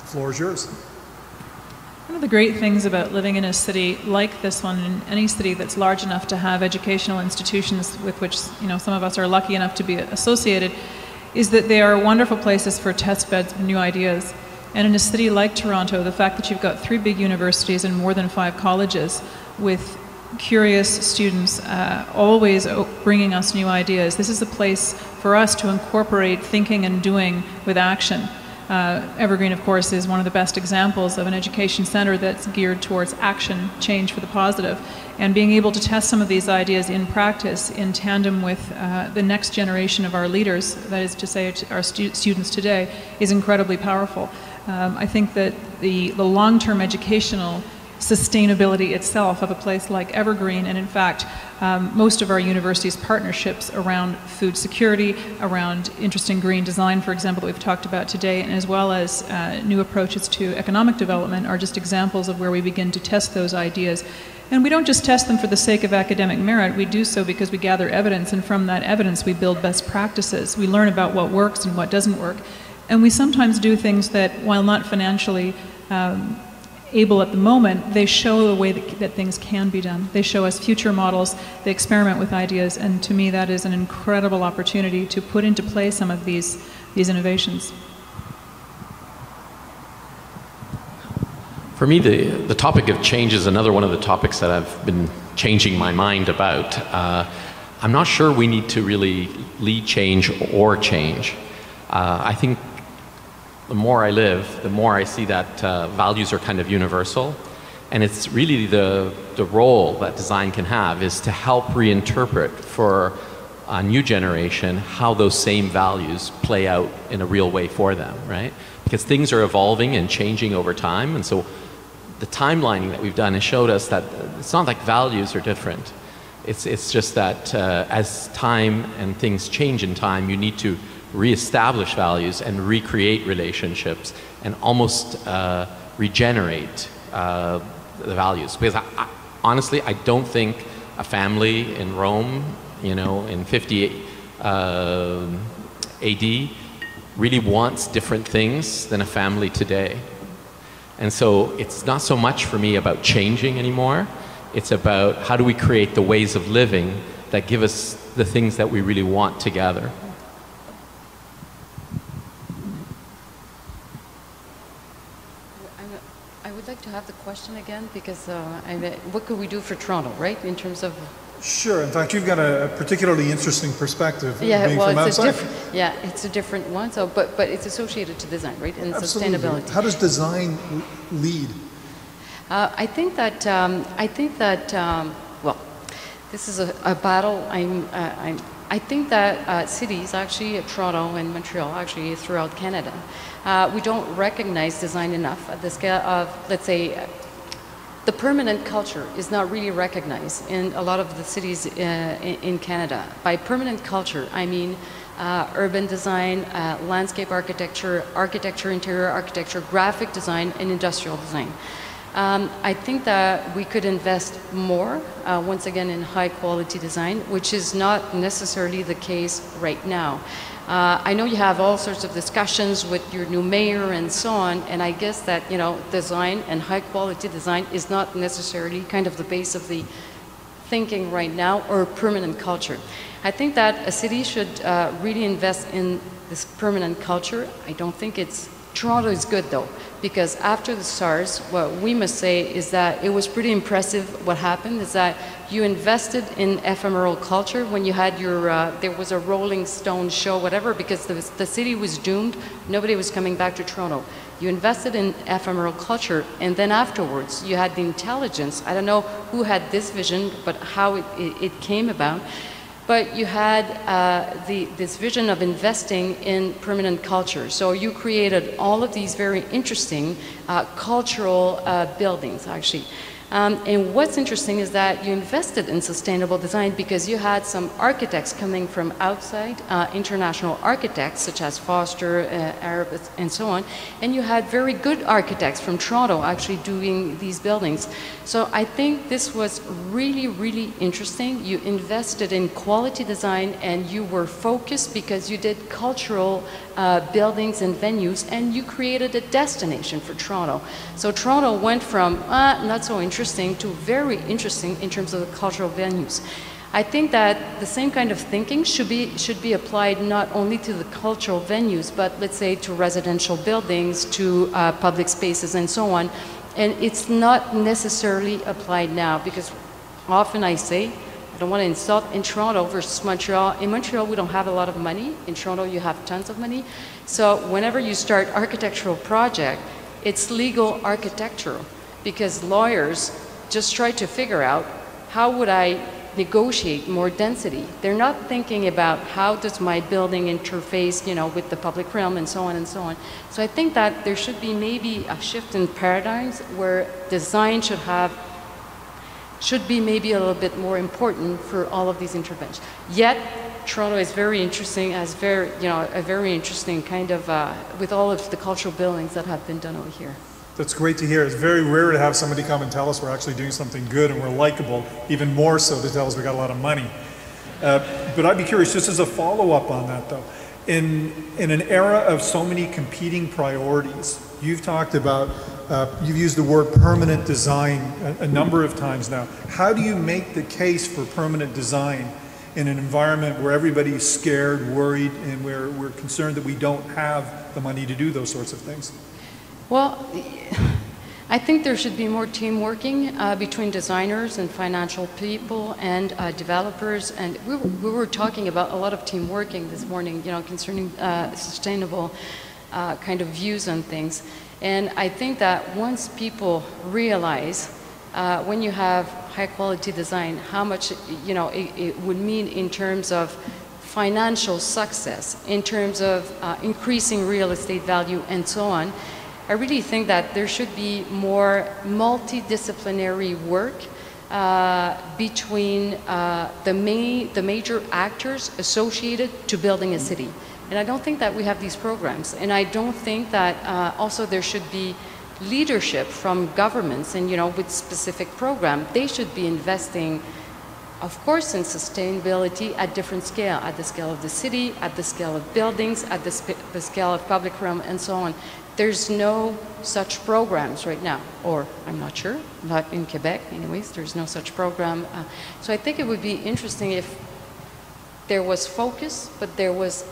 floor is yours. One of the great things about living in a city like this one, in any city that's large enough to have educational institutions with which some of us are lucky enough to be associated, is that they are wonderful places for test beds of new ideas. And in a city like Toronto, the fact that you've got 3 big universities and more than 5 colleges with curious students always bringing us new ideas, this is a place for us to incorporate thinking and doing with action. Evergreen, of course, is one of the best examples of an education center that's geared towards action, change for the positive. And being able to test some of these ideas in practice in tandem with the next generation of our leaders, that is to say our students today, is incredibly powerful. I think that the long-term educational sustainability itself of a place like Evergreen, and in fact most of our universities' partnerships around food security, around interesting green design, for example, that we've talked about today, and as well as new approaches to economic development are just examples of where we begin to test those ideas. And we don't just test them for the sake of academic merit, we do so because we gather evidence, and from that evidence we build best practices. We learn about what works and what doesn't work. And we sometimes do things that, while not financially able at the moment, they show the way that things can be done. They show us future models, they experiment with ideas, and to me that is an incredible opportunity to put into play some of these innovations. For me, the topic of change is another one of the topics that I've been changing my mind about. I'm not sure we need to really lead change or change. I think the more I live, the more I see that values are kind of universal. And it's really the role that design can have is to help reinterpret for a new generation how those same values play out in a real way for them, right? Because things are evolving and changing over time. And so the timelining that we've done has showed us that it's not like values are different. It's just that as time and things change in time, you need to reestablish values and recreate relationships and almost regenerate the values. Because honestly, I don't think a family in Rome, in 50 AD really wants different things than a family today. And so it's not so much for me about changing anymore. It's about how do we create the ways of living that give us the things that we really want together. I would like to have the question again because what could we do for Toronto, right, in terms of... Sure. In fact, you've got a particularly interesting perspective. Yeah, being well, from outside. it's a different one. So, but it's associated to design, right, and Absolutely. sustainability. How does design lead? I think that well, this is a battle. I think that cities, actually, Toronto and Montreal, actually throughout Canada, we don't recognize design enough at the scale of, let's say, the permanent culture is not really recognized in a lot of the cities in Canada. By permanent culture, I mean urban design, landscape architecture, interior architecture, graphic design, and industrial design. I think that we could invest more, once again, in high quality design, which is not necessarily the case right now. I know you have all sorts of discussions with your new mayor and so on, and I guess that, design and high quality design is not necessarily kind of the base of the thinking right now or permanent culture. I think that a city should really invest in this permanent culture. I don't think Toronto is good though, because after the SARS, what we must say is that it was pretty impressive. What happened is that you invested in ephemeral culture when you had your, there was a Rolling Stone show, whatever, because the city was doomed. Nobody was coming back to Toronto. You invested in ephemeral culture, and then afterwards you had the intelligence. I don't know who had this vision, but how it came about. But you had this vision of investing in permanent culture. So you created all of these very interesting cultural buildings, actually. And what's interesting is that you invested in sustainable design because you had some architects coming from outside, international architects such as Foster, Arab, and so on, and you had very good architects from Toronto actually doing these buildings. So I think this was really, really interesting. You invested in quality design and you were focused because you did cultural buildings and venues, and you created a destination for Toronto. So Toronto went from not so interesting to very interesting in terms of the cultural venues. I think that the same kind of thinking should be applied not only to the cultural venues, but let's say to residential buildings, to public spaces, and so on. And it's not necessarily applied now because often I say, I don't want to insult, in Toronto versus Montreal. In Montreal, we don't have a lot of money. In Toronto, you have tons of money. So whenever you start architectural project, it's legal architectural because lawyers just try to figure out how would I negotiate more density. They're not thinking about how does my building interface, you know, with the public realm and so on and so on. So I think that there should be maybe a shift in paradigms where design should be maybe a little bit more important for all of these interventions. Yet, Toronto is very interesting, as a very interesting kind of, with all of the cultural buildings that have been done over here. That's great to hear. It's very rare to have somebody come and tell us we're actually doing something good and we're likable, even more so to tell us we got a lot of money. But I'd be curious, just as a follow-up on that though, in an era of so many competing priorities, you've talked about, you've used the word permanent design a number of times now. How do you make the case for permanent design in an environment where everybody's scared, worried, and where we're concerned that we don't have the money to do those sorts of things? Well, I think there should be more team working between designers and financial people and developers. And we were talking about a lot of team working this morning, you know, concerning sustainable kind of views on things. And I think that once people realize when you have high quality design, how much, you know, it would mean in terms of financial success, in terms of increasing real estate value and so on, I really think that there should be more multidisciplinary work between the major actors associated to building a city. And I don't think that we have these programs. And I don't think that also there should be leadership from governments and, you know, with specific program. They should be investing, of course, in sustainability at different scale, at the scale of the city, at the scale of buildings, at the scale of public realm, and so on. There's no such programs right now, or I'm not sure, not in Quebec anyways, there's no such program. So I think it would be interesting if there was focus, but there was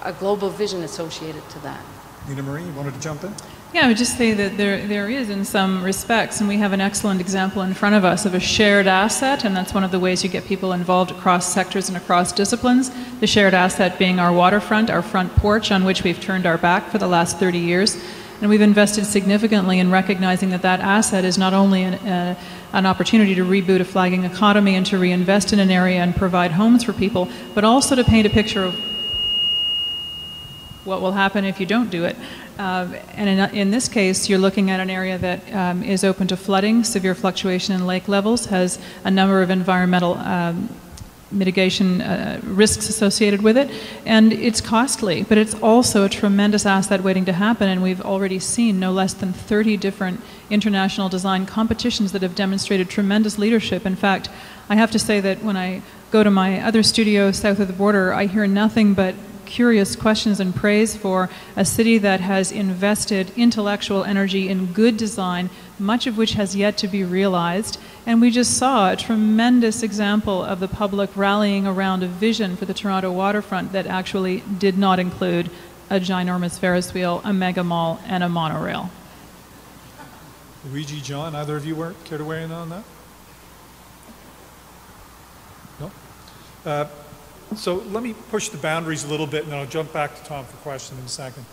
a global vision associated to that. Nina Marie, you wanted to jump in? Yeah, I would just say that there is in some respects, and we have an excellent example in front of us of a shared asset, and that's one of the ways you get people involved across sectors and across disciplines. The shared asset being our waterfront, our front porch, on which we've turned our back for the last 30 years. And we've invested significantly in recognizing that that asset is not only an opportunity to reboot a flagging economy and to reinvest in an area and provide homes for people, but also to paint a picture of what will happen if you don't do it. And in this case, you're looking at an area that is open to flooding, severe fluctuation in lake levels, has a number of environmental mitigation risks associated with it, and it's costly, but it's also a tremendous asset waiting to happen, and we've already seen no less than 30 different international design competitions that have demonstrated tremendous leadership. In fact, I have to say that when I go to my other studio south of the border, I hear nothing but curious questions and praise for a city that has invested intellectual energy in good design, much of which has yet to be realized. And we just saw a tremendous example of the public rallying around a vision for the Toronto waterfront that actually did not include a ginormous Ferris wheel, a mega mall, and a monorail. Luigi, John, either of you care to weigh in on that? No? So let me push the boundaries a little bit, and then I'll jump back to Tom for questions in a second.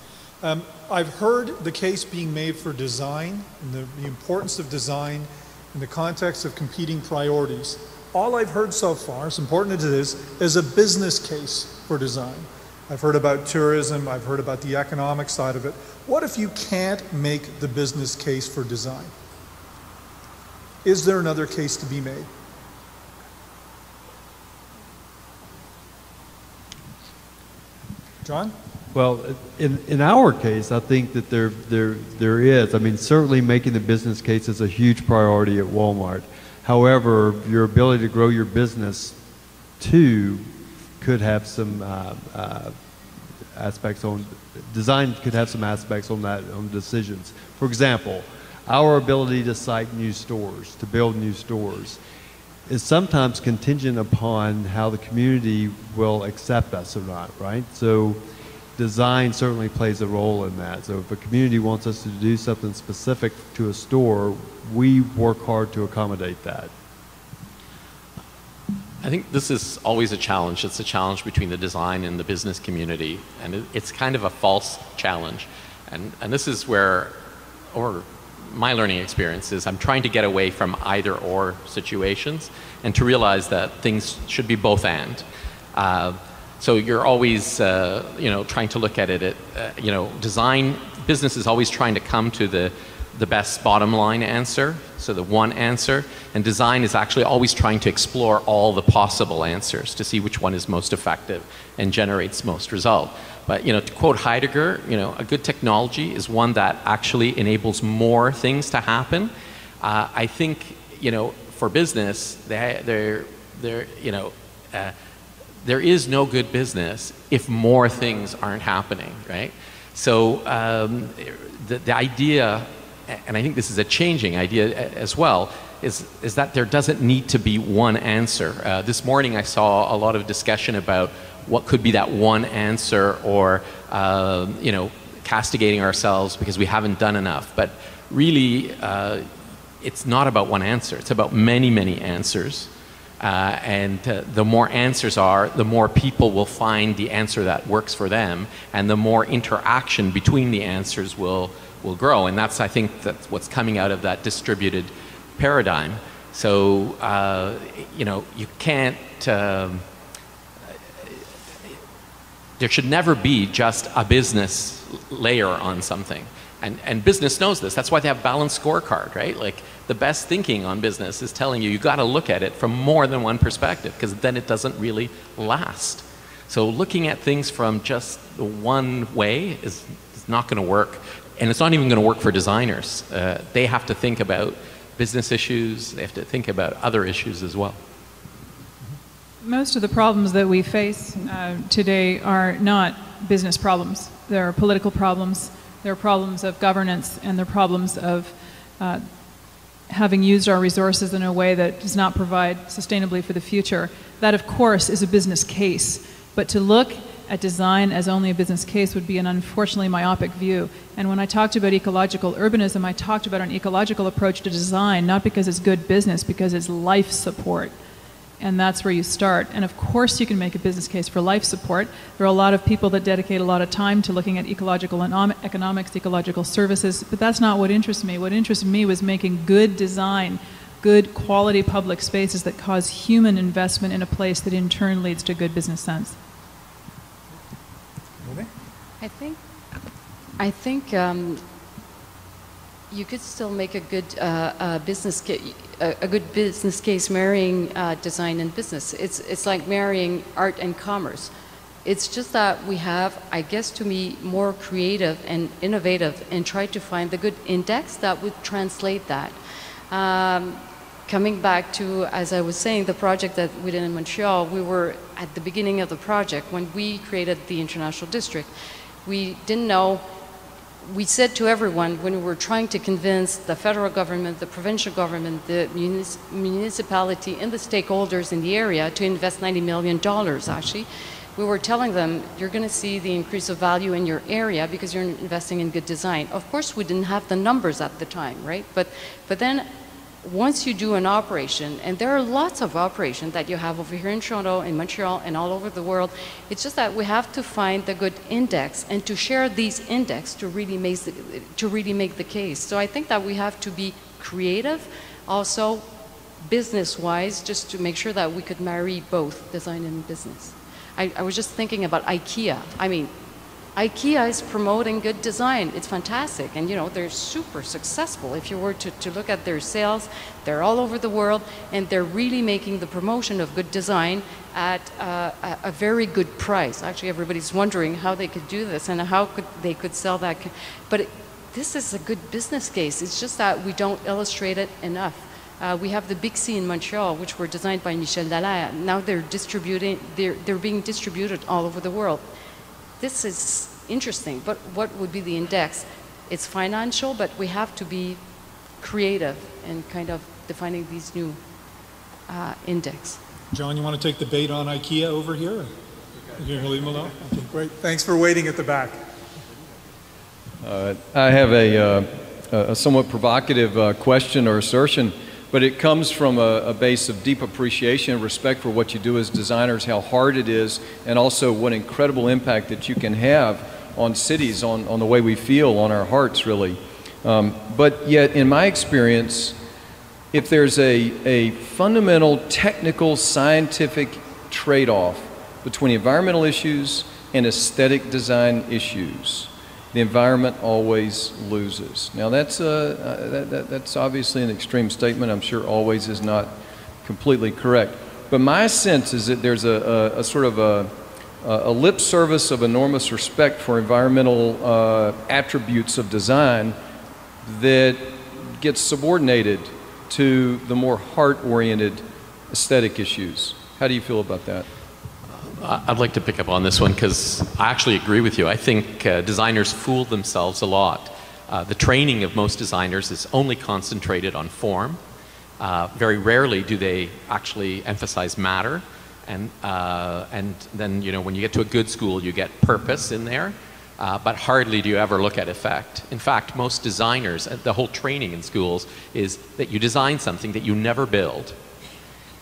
I've heard the case being made for design and the importance of design in the context of competing priorities. All I've heard so far, as important as it is a business case for design. I've heard about tourism, I've heard about the economic side of it. What if you can't make the business case for design? Is there another case to be made? John? Well, in our case, I think that there is. I mean, certainly making the business case is a huge priority at Walmart. However, your ability to grow your business too could have some aspects on design, could have some aspects on that, on decisions. For example, our ability to site new stores, to build new stores, is sometimes contingent upon how the community will accept us or not, right? So design certainly plays a role in that. So if a community wants us to do something specific to a store, we work hard to accommodate that. I think this is always a challenge. It's a challenge between the design and the business community, and it's kind of a false challenge. And this is where, or my learning experience is, I'm trying to get away from either or situations and to realize that things should be both and. So you're always, trying to look at it at, design, business is always trying to come to the best bottom line answer, so the one answer, and design is actually always trying to explore all the possible answers to see which one is most effective and generates most result. But, to quote Heidegger, a good technology is one that actually enables more things to happen. I think, for business, there is no good business if more things aren't happening, right? So the idea, and I think this is a changing idea as well, is that there doesn't need to be one answer. This morning I saw a lot of discussion about what could be that one answer, or castigating ourselves because we haven't done enough. But really, it's not about one answer. It's about many, many answers. And the more answers are, the more people will find the answer that works for them, and the more interaction between the answers will grow. And that's, I think, that's what's coming out of that distributed paradigm. So, you can't, there should never be just a business layer on something. And business knows this. That's why they have balanced scorecard, right? Like, the best thinking on business is telling you got to look at it from more than one perspective, because then it doesn't really last. So looking at things from just the one way is not going to work. And it's not even going to work for designers. They have to think about business issues. They have to think about other issues as well. Most of the problems that we face today are not business problems. They're political problems. They're problems of governance, and they're problems of having used our resources in a way that does not provide sustainably for the future. That, of course, is a business case. But to look at design as only a business case would be an unfortunately myopic view. And when I talked about ecological urbanism, I talked about an ecological approach to design, not because it's good business, because it's life support. And that's where you start. And of course you can make a business case for life support. There are a lot of people that dedicate a lot of time to looking at ecological economics, ecological services, but that's not what interests me. What interests me was making good design, good quality public spaces that cause human investment in a place that in turn leads to good business sense. I think you could still make a good business case marrying design and business. It's like marrying art and commerce. It's just that we have, I guess, to be more creative and innovative and try to find the good index that would translate that. Coming back to, as I was saying, the project that we did in Montreal, we were at the beginning of the project when we created the International District. We didn't know. We said to everyone when we were trying to convince the federal government, the provincial government, the municipality, and the stakeholders in the area to invest $90 million, actually, we were telling them, you're going to see the increase of value in your area because you're investing in good design. Of course, we didn't have the numbers at the time, right? But then once you do an operation, and there are lots of operations that you have over here in Toronto, in Montreal, and all over the world, it's just that we have to find the good index and to share these index to really make the case. So I think that we have to be creative, also business-wise, just to make sure that we could marry both design and business. I was just thinking about IKEA. I mean, IKEA is promoting good design. It's fantastic. And, you know, they're super successful. If you were to look at their sales, they're all over the world, and they're really making the promotion of good design at a very good price. Actually, everybody's wondering how they could do this and how they could sell that. But this is a good business case. It's just that we don't illustrate it enough. We have the Big C in Montreal, which were designed by Michel Dallaire. Now they're being distributed all over the world. This is interesting, but what would be the index? It's financial, but we have to be creative in kind of defining these new index. John, you want to take the bait on IKEA over here? You're going to leave him alone? Okay, great. Thanks for waiting at the back. I have a somewhat provocative question or assertion, but it comes from a base of deep appreciation and respect for what you do as designers, how hard it is, and also what incredible impact that you can have on cities, on the way we feel, on our hearts, really. But yet, in my experience, if there's a fundamental technical scientific trade-off between environmental issues and aesthetic design issues, the environment always loses. Now that's obviously an extreme statement. I'm sure always is not completely correct. But my sense is that there's a sort of a lip service of enormous respect for environmental attributes of design that gets subordinated to the more heart-oriented aesthetic issues. How do you feel about that? I'd like to pick up on this one because I actually agree with you. I think designers fool themselves a lot. The training of most designers is only concentrated on form. Very rarely do they actually emphasize matter. And then, you know, when you get to a good school, you get purpose in there. But hardly do you ever look at effect. In fact, most designers, the whole training in schools is that you design something that you never build,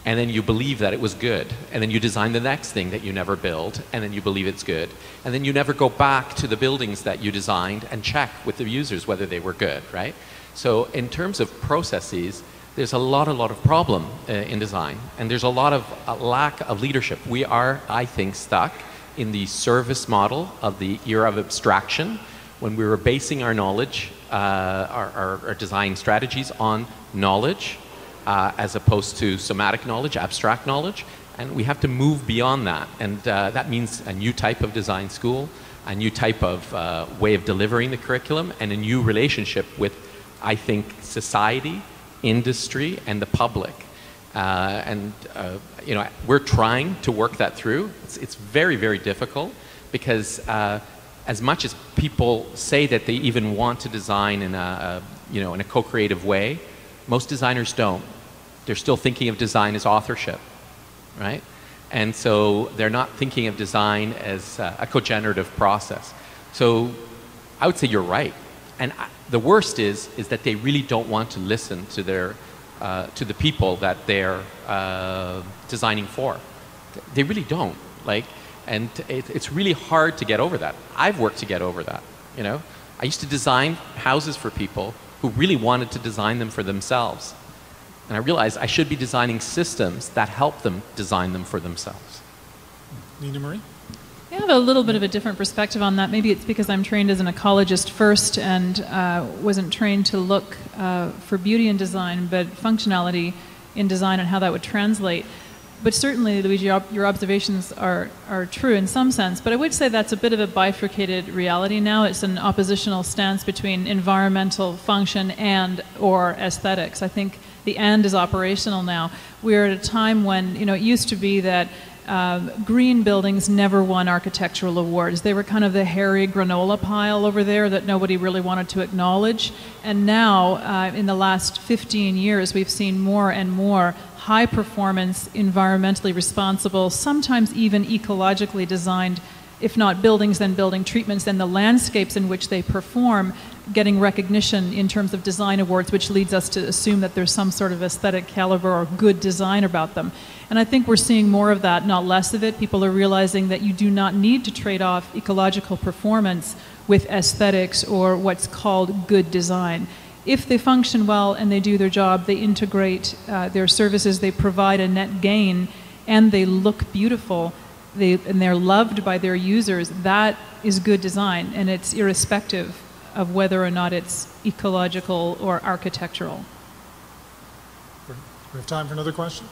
and then you believe that it was good, and then you design the next thing that you never build, and then you believe it's good, and then you never go back to the buildings that you designed and check with the users whether they were good, right? So in terms of processes, there's a lot of problem in design, and there's a lot of lack of leadership. We are, I think, stuck in the service model of the era of abstraction, when we were basing our knowledge, our design strategies on knowledge, as opposed to somatic knowledge, abstract knowledge, and we have to move beyond that. And that means a new type of design school, a new type of way of delivering the curriculum, and a new relationship with, I think, society, industry, and the public. You know, we're trying to work that through. It's very, very difficult because as much as people say that they even want to design in a co-creative way, most designers don't. They're still thinking of design as authorship, right? And so they're not thinking of design as a co-generative process. So I would say you're right. And the worst is that they really don't want to listen to to the people that they're designing for. They really don't. And it's really hard to get over that. I've worked to get over that. You know, I used to design houses for people who really wanted to design them for themselves. And I realized I should be designing systems that help them design them for themselves. Nina Marie? I have a little bit of a different perspective on that. Maybe it's because I'm trained as an ecologist first and wasn't trained to look for beauty in design, but functionality in design and how that would translate. But certainly, Luigi, your observations are true in some sense, but I would say that's a bit of a bifurcated reality now. It's an oppositional stance between environmental function and or aesthetics. I think the and is operational now. We're at a time when, you know, it used to be that green buildings never won architectural awards. They were kind of the hairy granola pile over there that nobody really wanted to acknowledge. And now, in the last 15 years, we've seen more and more high performance, environmentally responsible, sometimes even ecologically designed, if not buildings, then building treatments, then the landscapes in which they perform getting recognition in terms of design awards, which leads us to assume that there's some sort of aesthetic caliber or good design about them. And I think we're seeing more of that, not less of it. People are realizing that you do not need to trade off ecological performance with aesthetics or what's called good design. If they function well and they do their job, they integrate their services, they provide a net gain, and they look beautiful, and they're loved by their users, that is good design, and it's irrespective of whether or not it's ecological or architectural. We have time for another question?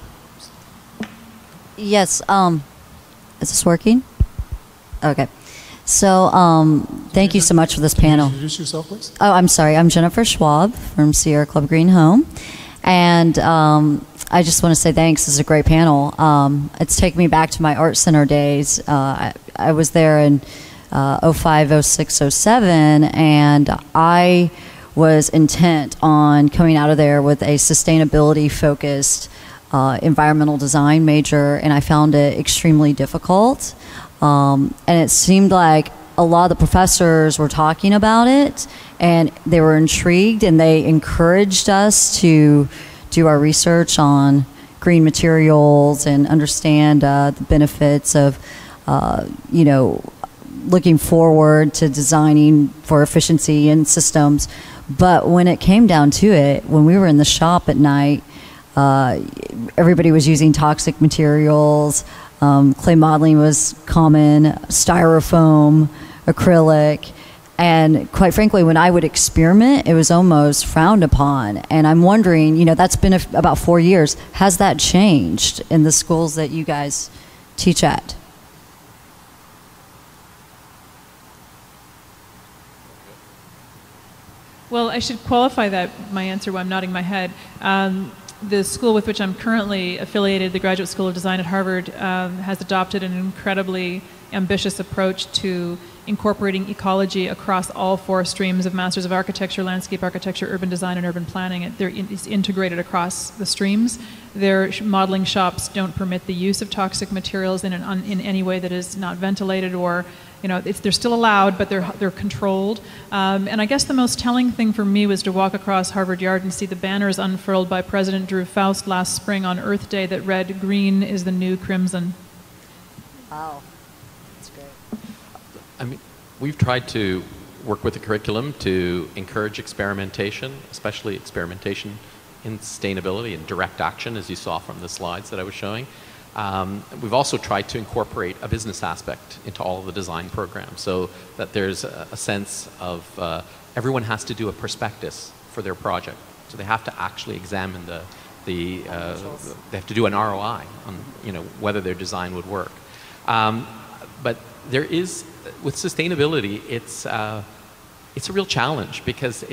Yes. Is this working? Okay. So thank you so much for this panel. Introduce yourself, please. Oh, I'm sorry. I'm Jennifer Schwab from Sierra Club Green Home. And I just want to say thanks. This is a great panel. It's taken me back to my art center days. I was there in 05, 06, 07, and I was intent on coming out of there with a sustainability-focused environmental design major, and I found it extremely difficult. And it seemed like a lot of the professors were talking about it, and they were intrigued, and they encouraged us to do our research on green materials and understand the benefits of, you know, looking forward to designing for efficiency in systems. But when it came down to it, when we were in the shop at night, everybody was using toxic materials. Clay modeling was common, styrofoam, acrylic, and quite frankly, when I would experiment, it was almost frowned upon. And I'm wondering, you know, that's been about 4 years. Has that changed in the schools that you guys teach at? Well, I should qualify that, my answer, while I'm nodding my head. The school with which I'm currently affiliated, the Graduate School of Design at Harvard, has adopted an incredibly ambitious approach to incorporating ecology across all 4 streams of Masters of Architecture, Landscape Architecture, Urban Design, and Urban Planning. It's integrated across the streams. Their modeling shops don't permit the use of toxic materials in any way that is not ventilated, or, you know, they're still allowed, but they're controlled. And I guess the most telling thing for me was to walk across Harvard Yard and see the banners unfurled by President Drew Faust last spring on Earth Day that read, "Green is the new crimson." Wow, that's great. I mean, we've tried to work with the curriculum to encourage experimentation, especially experimentation in sustainability and direct action, as you saw from the slides that I was showing. We've also tried to incorporate a business aspect into all of the design programs, so that there's a sense of everyone has to do a prospectus for their project. So they have to actually examine they have to do an ROI on, you know, whether their design would work. But there is, with sustainability, it's a real challenge, because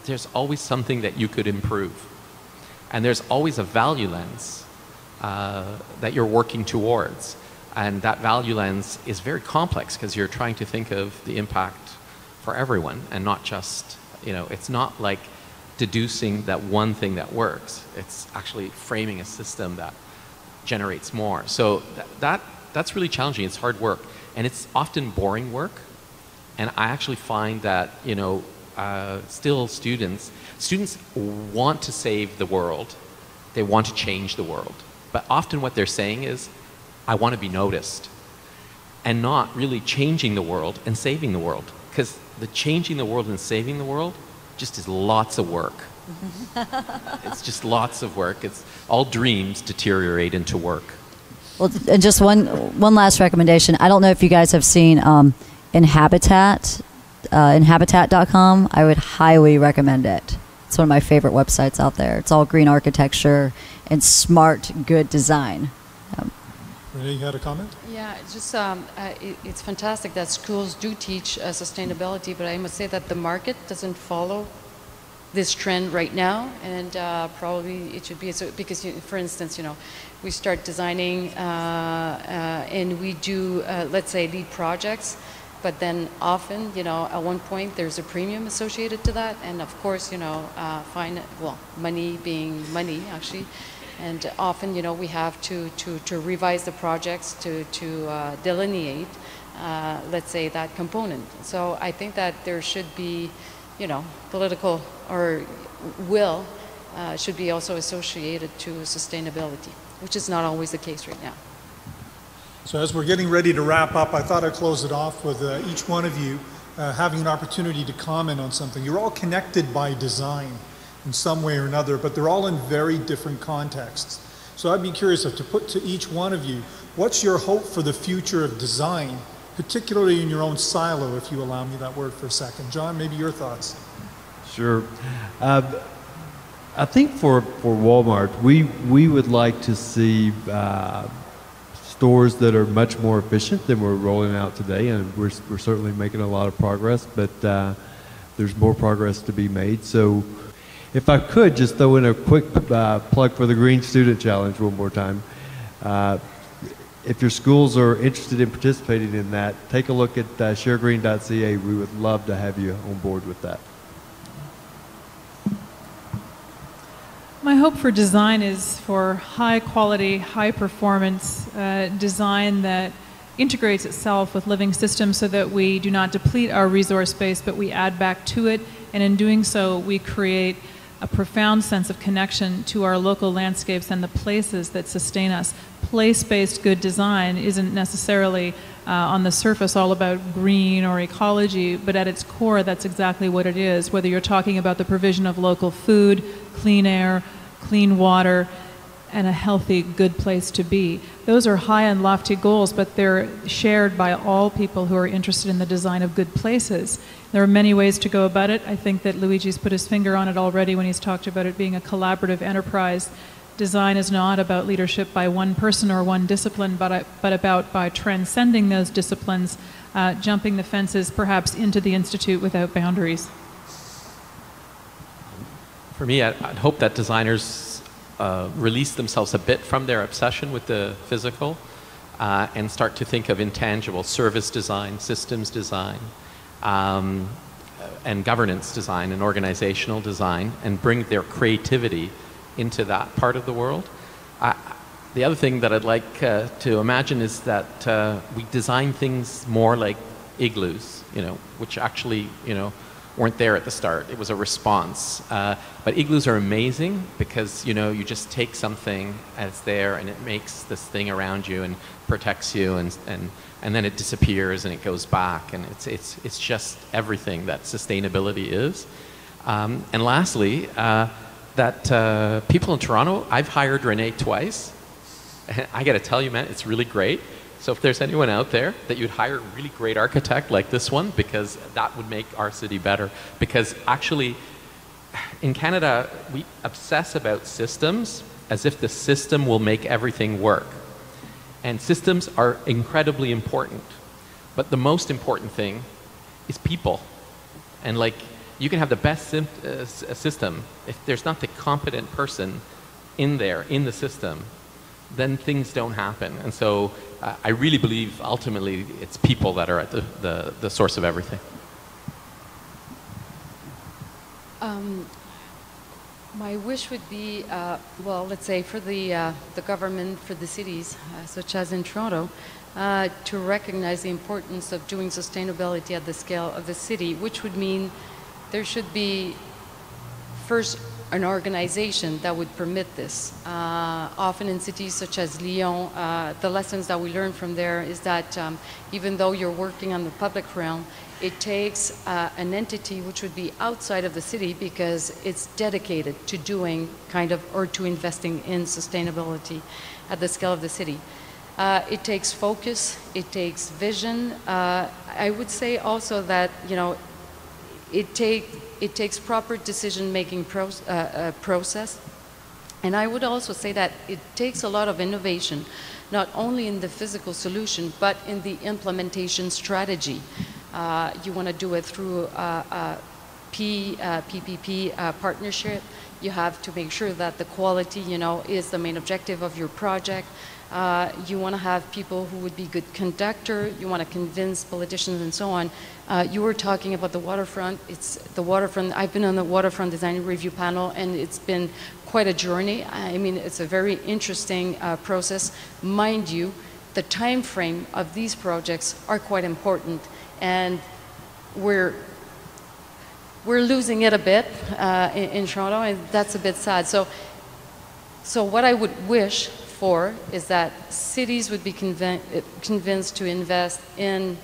there's always something that you could improve, and there's always a value lens that you're working towards, and that value lens is very complex, because you're trying to think of the impact for everyone, and not just, you know, it's not like deducing that one thing that works. It's actually framing a system that generates more. So that's really challenging. It's hard work, and it's often boring work. And I actually find that, you know, still students want to save the world. They want to change the world. But often what they're saying is, I want to be noticed, and not really changing the world and saving the world. Because the changing the world and saving the world just is lots of work. It's just lots of work. It's all dreams deteriorate into work. Well, and just one last recommendation. I don't know if you guys have seen Inhabitat, Inhabitat.com. I would highly recommend it. It's one of my favorite websites out there. It's all green architecture and smart, good design. Renée, you had a comment? Yeah, it's just it's fantastic that schools do teach sustainability, but I must say that the market doesn't follow this trend right now, and probably it should be so, because, for instance, you know, we start designing and we do, let's say, lead projects, but then often, you know, at one point there's a premium associated to that, and of course, you know, money being money, actually. And often, you know, we have to revise the projects to delineate, let's say, that component. So I think that there should be, you know, political or will should be also associated to sustainability, which is not always the case right now. So as we're getting ready to wrap up, I thought I'd close it off with each one of you having an opportunity to comment on something. You're all connected by design in some way or another, but they're all in very different contexts. So I'd be curious to put to each one of you, what's your hope for the future of design, particularly in your own silo, if you allow me that word for a second. John, maybe your thoughts. Sure. I think for Walmart, we would like to see stores that are much more efficient than we're rolling out today, and we're certainly making a lot of progress, but there's more progress to be made. So if I could just throw in a quick plug for the Green Student Challenge one more time. If your schools are interested in participating in that, take a look at sharegreen.ca. We would love to have you on board with that. My hope for design is for high quality, high performance design that integrates itself with living systems so that we do not deplete our resource base, but we add back to it, and in doing so we create a profound sense of connection to our local landscapes and the places that sustain us. Place-based good design isn't necessarily on the surface all about green or ecology, but at its core that's exactly what it is, whether you're talking about the provision of local food, clean air, clean water, and a healthy, good place to be. Those are high and lofty goals, but they're shared by all people who are interested in the design of good places. There are many ways to go about it. I think that Luigi's put his finger on it already when he's talked about it being a collaborative enterprise. Design is not about leadership by one person or one discipline, but about by transcending those disciplines, jumping the fences perhaps into the Institute without boundaries. For me, I'd hope that designers release themselves a bit from their obsession with the physical and start to think of intangible service design, systems design, and governance design and organizational design, and bring their creativity into that part of the world. The other thing that I'd like to imagine is that we design things more like igloos, which actually, weren't there at the start. It was a response. But igloos are amazing because, you just take something as there and it makes this thing around you and protects you, and then it disappears and it goes back, and it's just everything that sustainability is. And lastly, that people in Toronto, I've hired Renée twice. I got to tell you, man, it's really great. So if there's anyone out there that you'd hire a really great architect like this one, because that would make our city better. Because actually, in Canada, we obsess about systems as if the system will make everything work. And systems are incredibly important. But the most important thing is people. And you can have the best system. If there's not the competent person in there, in the system, then things don't happen. And so I really believe ultimately it's people that are at the source of everything. My wish would be, well, let's say for the government, for the cities, such as in Toronto, to recognize the importance of doing sustainability at the scale of the city, which would mean there should be first an organization that would permit this. Often in cities such as Lyon, the lessons that we learn from there is that even though you're working on the public realm, it takes an entity which would be outside of the city because it's dedicated to doing or to investing in sustainability at the scale of the city. It takes focus, it takes vision. I would say also that, it takes proper decision-making process. And I would also say that it takes a lot of innovation, not only in the physical solution, but in the implementation strategy. You want to do it through a PPP partnership. You have to make sure that the quality, is the main objective of your project. You want to have people who would be good conductor. You want to convince politicians and so on. You were talking about the waterfront. It's the waterfront. I've been on the waterfront design review panel, and it's been quite a journey. I mean, it's a very interesting process. Mind you, the time frame of these projects are quite important, and we're losing it a bit in Toronto, and that's a bit sad. So what I would wish for is that cities would be convinced to invest in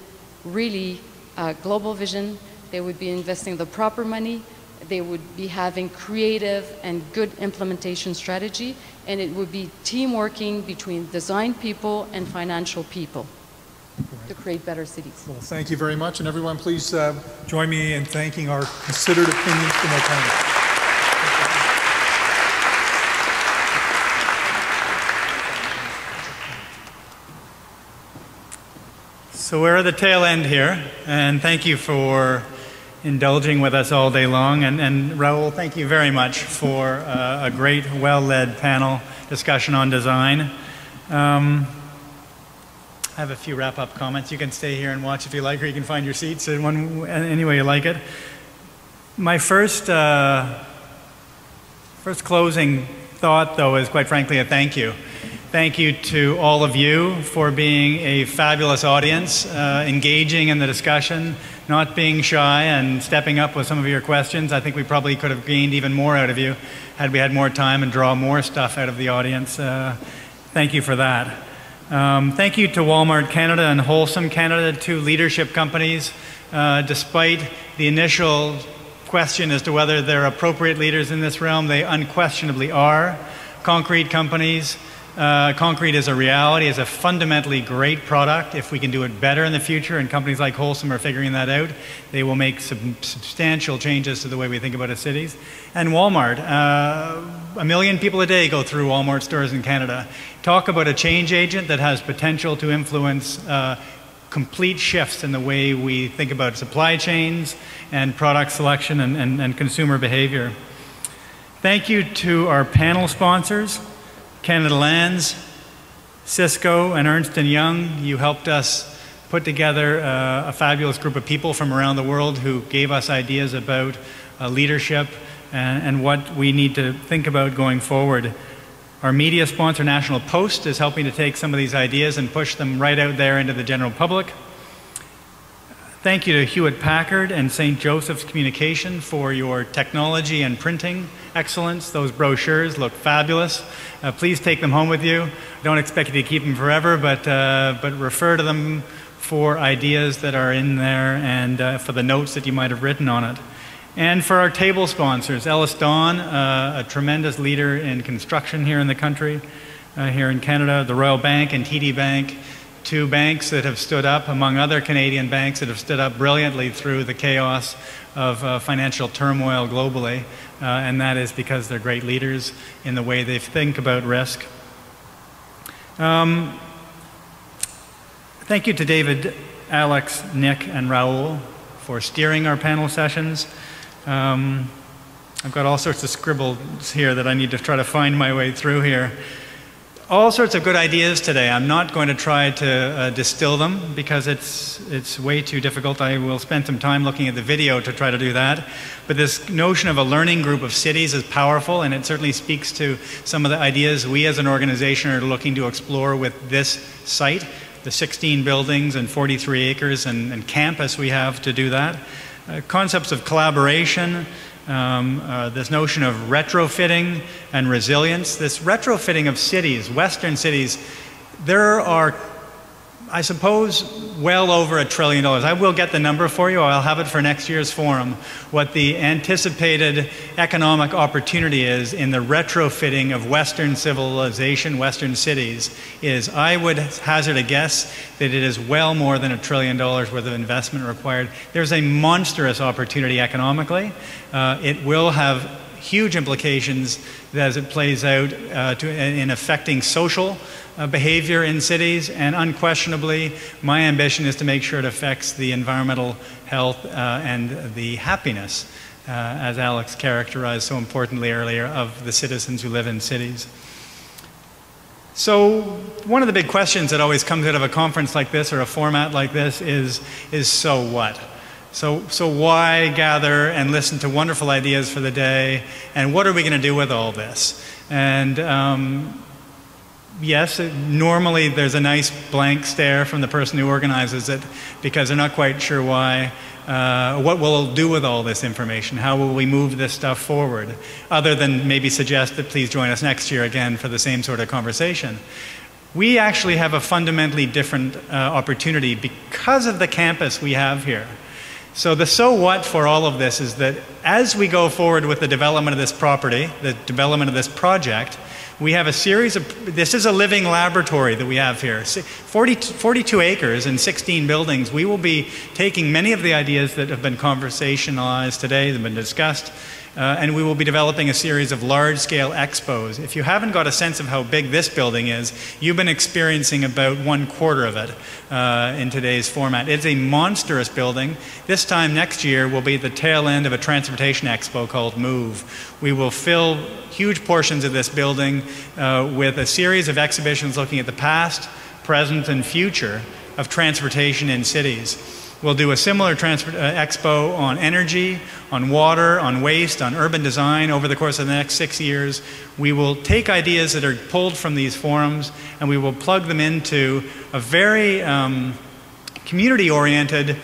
really global vision. They would be investing the proper money, they would be having creative and good implementation strategy, and it would be team working between design people and financial people to create better cities. Well, thank you very much, and everyone please join me in thanking our considered opinions from our panel. So we're at the tail end here, and thank you for indulging with us all day long. And Rahul, thank you very much for a great, well-led panel discussion on design. I have a few wrap-up comments. You can stay here and watch if you like, or you can find your seats any way you like it. My first closing thought, though, is quite frankly a thank you. Thank you to all of you for being a fabulous audience, engaging in the discussion, not being shy, and stepping up with some of your questions. I think we probably could have gained even more out of you had we had more time and draw more stuff out of the audience. Thank you for that. Thank you to Walmart Canada and Wholesome Canada, two leadership companies. Despite the initial question as to whether they're appropriate leaders in this realm, they unquestionably are. Concrete companies. Concrete is a reality, is a fundamentally great product. If we can do it better in the future, and companies like Wholesome are figuring that out, they will make substantial changes to the way we think about our cities. And Walmart, 1 million people a day go through Walmart stores in Canada. Talk about a change agent that has potential to influence complete shifts in the way we think about supply chains and product selection and consumer behavior. Thank you to our panel sponsors, Canada Lands, Cisco, and Ernst & Young. You helped us put together a fabulous group of people from around the world who gave us ideas about leadership and what we need to think about going forward. Our media sponsor, National Post, is helping to take some of these ideas and push them right out there into the general public. Thank you to Hewlett-Packard and St. Joseph's Communication for your technology and printing excellence. Those brochures look fabulous. Please take them home with you. I don't expect you to keep them forever, but refer to them for ideas that are in there and for the notes that you might have written on it. And for our table sponsors, Ellis Dawn, a tremendous leader in construction here in the country, here in Canada, the Royal Bank and TD Bank, two banks that have stood up, among other Canadian banks that have stood up brilliantly through the chaos of financial turmoil globally, and that is because they're great leaders in the way they think about risk. Thank you to David, Alex, Nick, and Rahul for steering our panel sessions. I've got all sorts of scribbles here that I need to try to find my way through here. All sorts of good ideas today. I'm not going to try to distill them because it's way too difficult. I will spend some time looking at the video to try to do that. But this notion of a learning group of cities is powerful, and it certainly speaks to some of the ideas we as an organization are looking to explore with this site, the 16 buildings and 43 acres and campus we have to do that. Concepts of collaboration, this notion of retrofitting and resilience. This retrofitting of cities, Western cities, there are, I suppose, well over $1 trillion. I will get the number for you. I'll have it for next year's forum. What the anticipated economic opportunity is in the retrofitting of Western civilization, Western cities, is, I would hazard a guess that it is well more than $1 trillion worth of investment required. There's a monstrous opportunity economically. It will have huge implications as it plays out in affecting social behavior in cities, and unquestionably my ambition is to make sure it affects the environmental health and the happiness, as Alex characterized so importantly earlier, of the citizens who live in cities. So one of the big questions that always comes out of a conference like this or a format like this is so what? So why gather and listen to wonderful ideas for the day, and what are we going to do with all this? And yes, normally there's a nice blank stare from the person who organizes it because they're not quite sure why, what we'll do with all this information, how will we move this stuff forward, other than maybe suggest that please join us next year again for the same sort of conversation. We actually have a fundamentally different opportunity because of the campus we have here. So the so what for all of this is that as we go forward with the development of this property, the development of this project, we have a series of, this is a living laboratory that we have here. 42 acres and 16 buildings. We will be taking many of the ideas that have been conversationalized today, that have been discussed, and we will be developing a series of large-scale expos. If you haven't got a sense of how big this building is, you've been experiencing about 1/4 of it in today's format. It's a monstrous building. This time next year will be the tail end of a transportation expo called MOVE. We will fill huge portions of this building with a series of exhibitions looking at the past, present, and future of transportation in cities. We'll do a similar expo on energy, on water, on waste, on urban design over the course of the next 6 years. We will take ideas that are pulled from these forums and we will plug them into a very community-oriented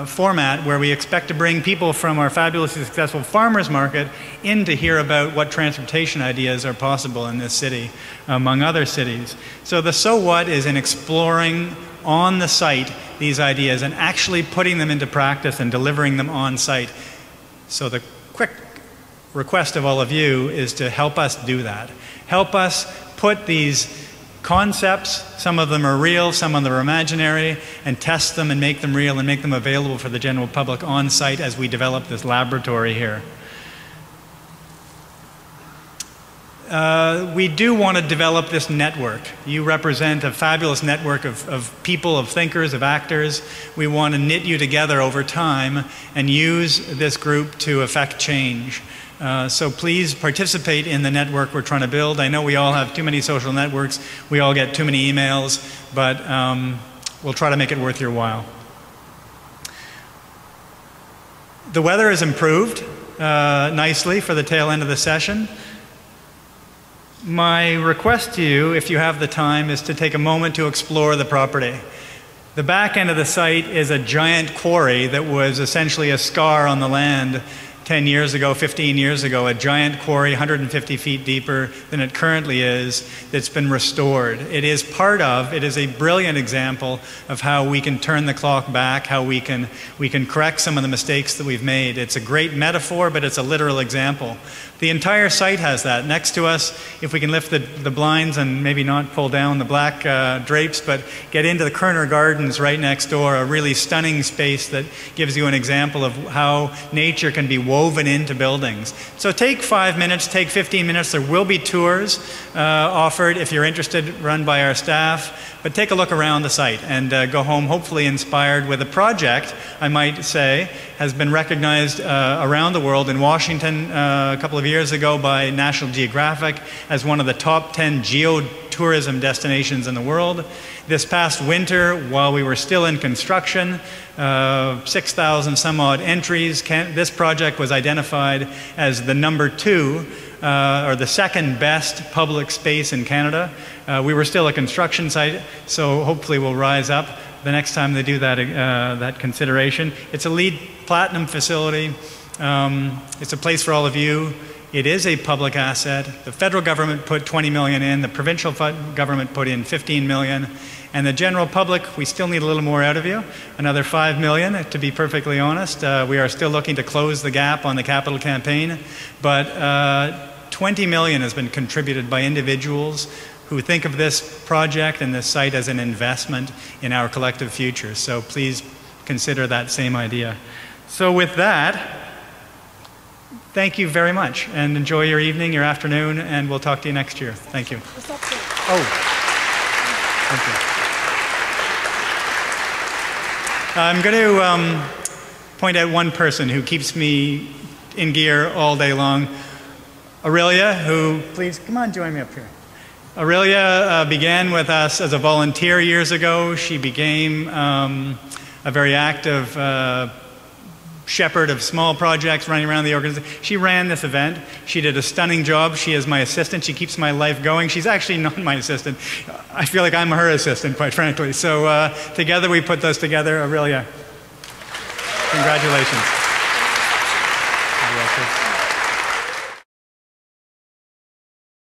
format where we expect to bring people from our fabulously successful farmers market in to hear about what transportation ideas are possible in this city, among other cities. So the so what is in exploring on the site these ideas and actually putting them into practice and delivering them on site. So the quick request of all of you is to help us do that. Help us put these concepts, some of them are real, some of them are imaginary, and test them and make them real and make them available for the general public on site as we develop this laboratory here. We do want to develop this network. You represent a fabulous network of people, of thinkers, of actors. We want to knit you together over time and use this group to affect change. So please participate in the network we're trying to build. I know we all have too many social networks. We all get too many emails, but we'll try to make it worth your while. The weather has improved nicely for the tail end of the session. My request to you, if you have the time, is to take a moment to explore the property. The back end of the site is a giant quarry that was essentially a scar on the land 10 years ago, 15 years ago, a giant quarry 150 feet deeper than it currently is that's been restored. It is a brilliant example of how we can turn the clock back, how we can correct some of the mistakes that we've made. It's a great metaphor, but it's a literal example. The entire site has that. Next to us, if we can lift the blinds and maybe not pull down the black drapes, but get into the Kerner Gardens right next door, a really stunning space that gives you an example of how nature can be woven into buildings. So take 5 minutes, take 15 minutes. There will be tours offered if you're interested, run by our staff. But take a look around the site and go home hopefully inspired with a project, I might say, has been recognized around the world. In Washington a couple of years ago by National Geographic as one of the top 10 geotourism destinations in the world. This past winter, while we were still in construction, 6,000 some odd entries. This project was identified as the #2 or the second best public space in Canada. We were still a construction site, so hopefully we'll rise up the next time they do that, that consideration. It's a LEED Platinum facility. It's a place for all of you. It is a public asset. The federal government put $20 million in. The provincial government put in $15 million. And the general public, we still need a little more out of you, another $5 million, to be perfectly honest. We are still looking to close the gap on the capital campaign. But $20 million has been contributed by individuals who think of this project and this site as an investment in our collective future. So please consider that same idea. So with that, thank you very much, and enjoy your evening, your afternoon, and we'll talk to you next year. Thank you. Oh, thank you. I'm going to point out one person who keeps me in gear all day long. Aurelia, who, please come on, join me up here. Aurelia began with us as a volunteer years ago. She became a very active shepherd of small projects running around the organization. She ran this event. She did a stunning job. She is my assistant. She keeps my life going. She's actually not my assistant. I feel like I'm her assistant, quite frankly. So together we put those together. Aurelia, congratulations. You're welcome.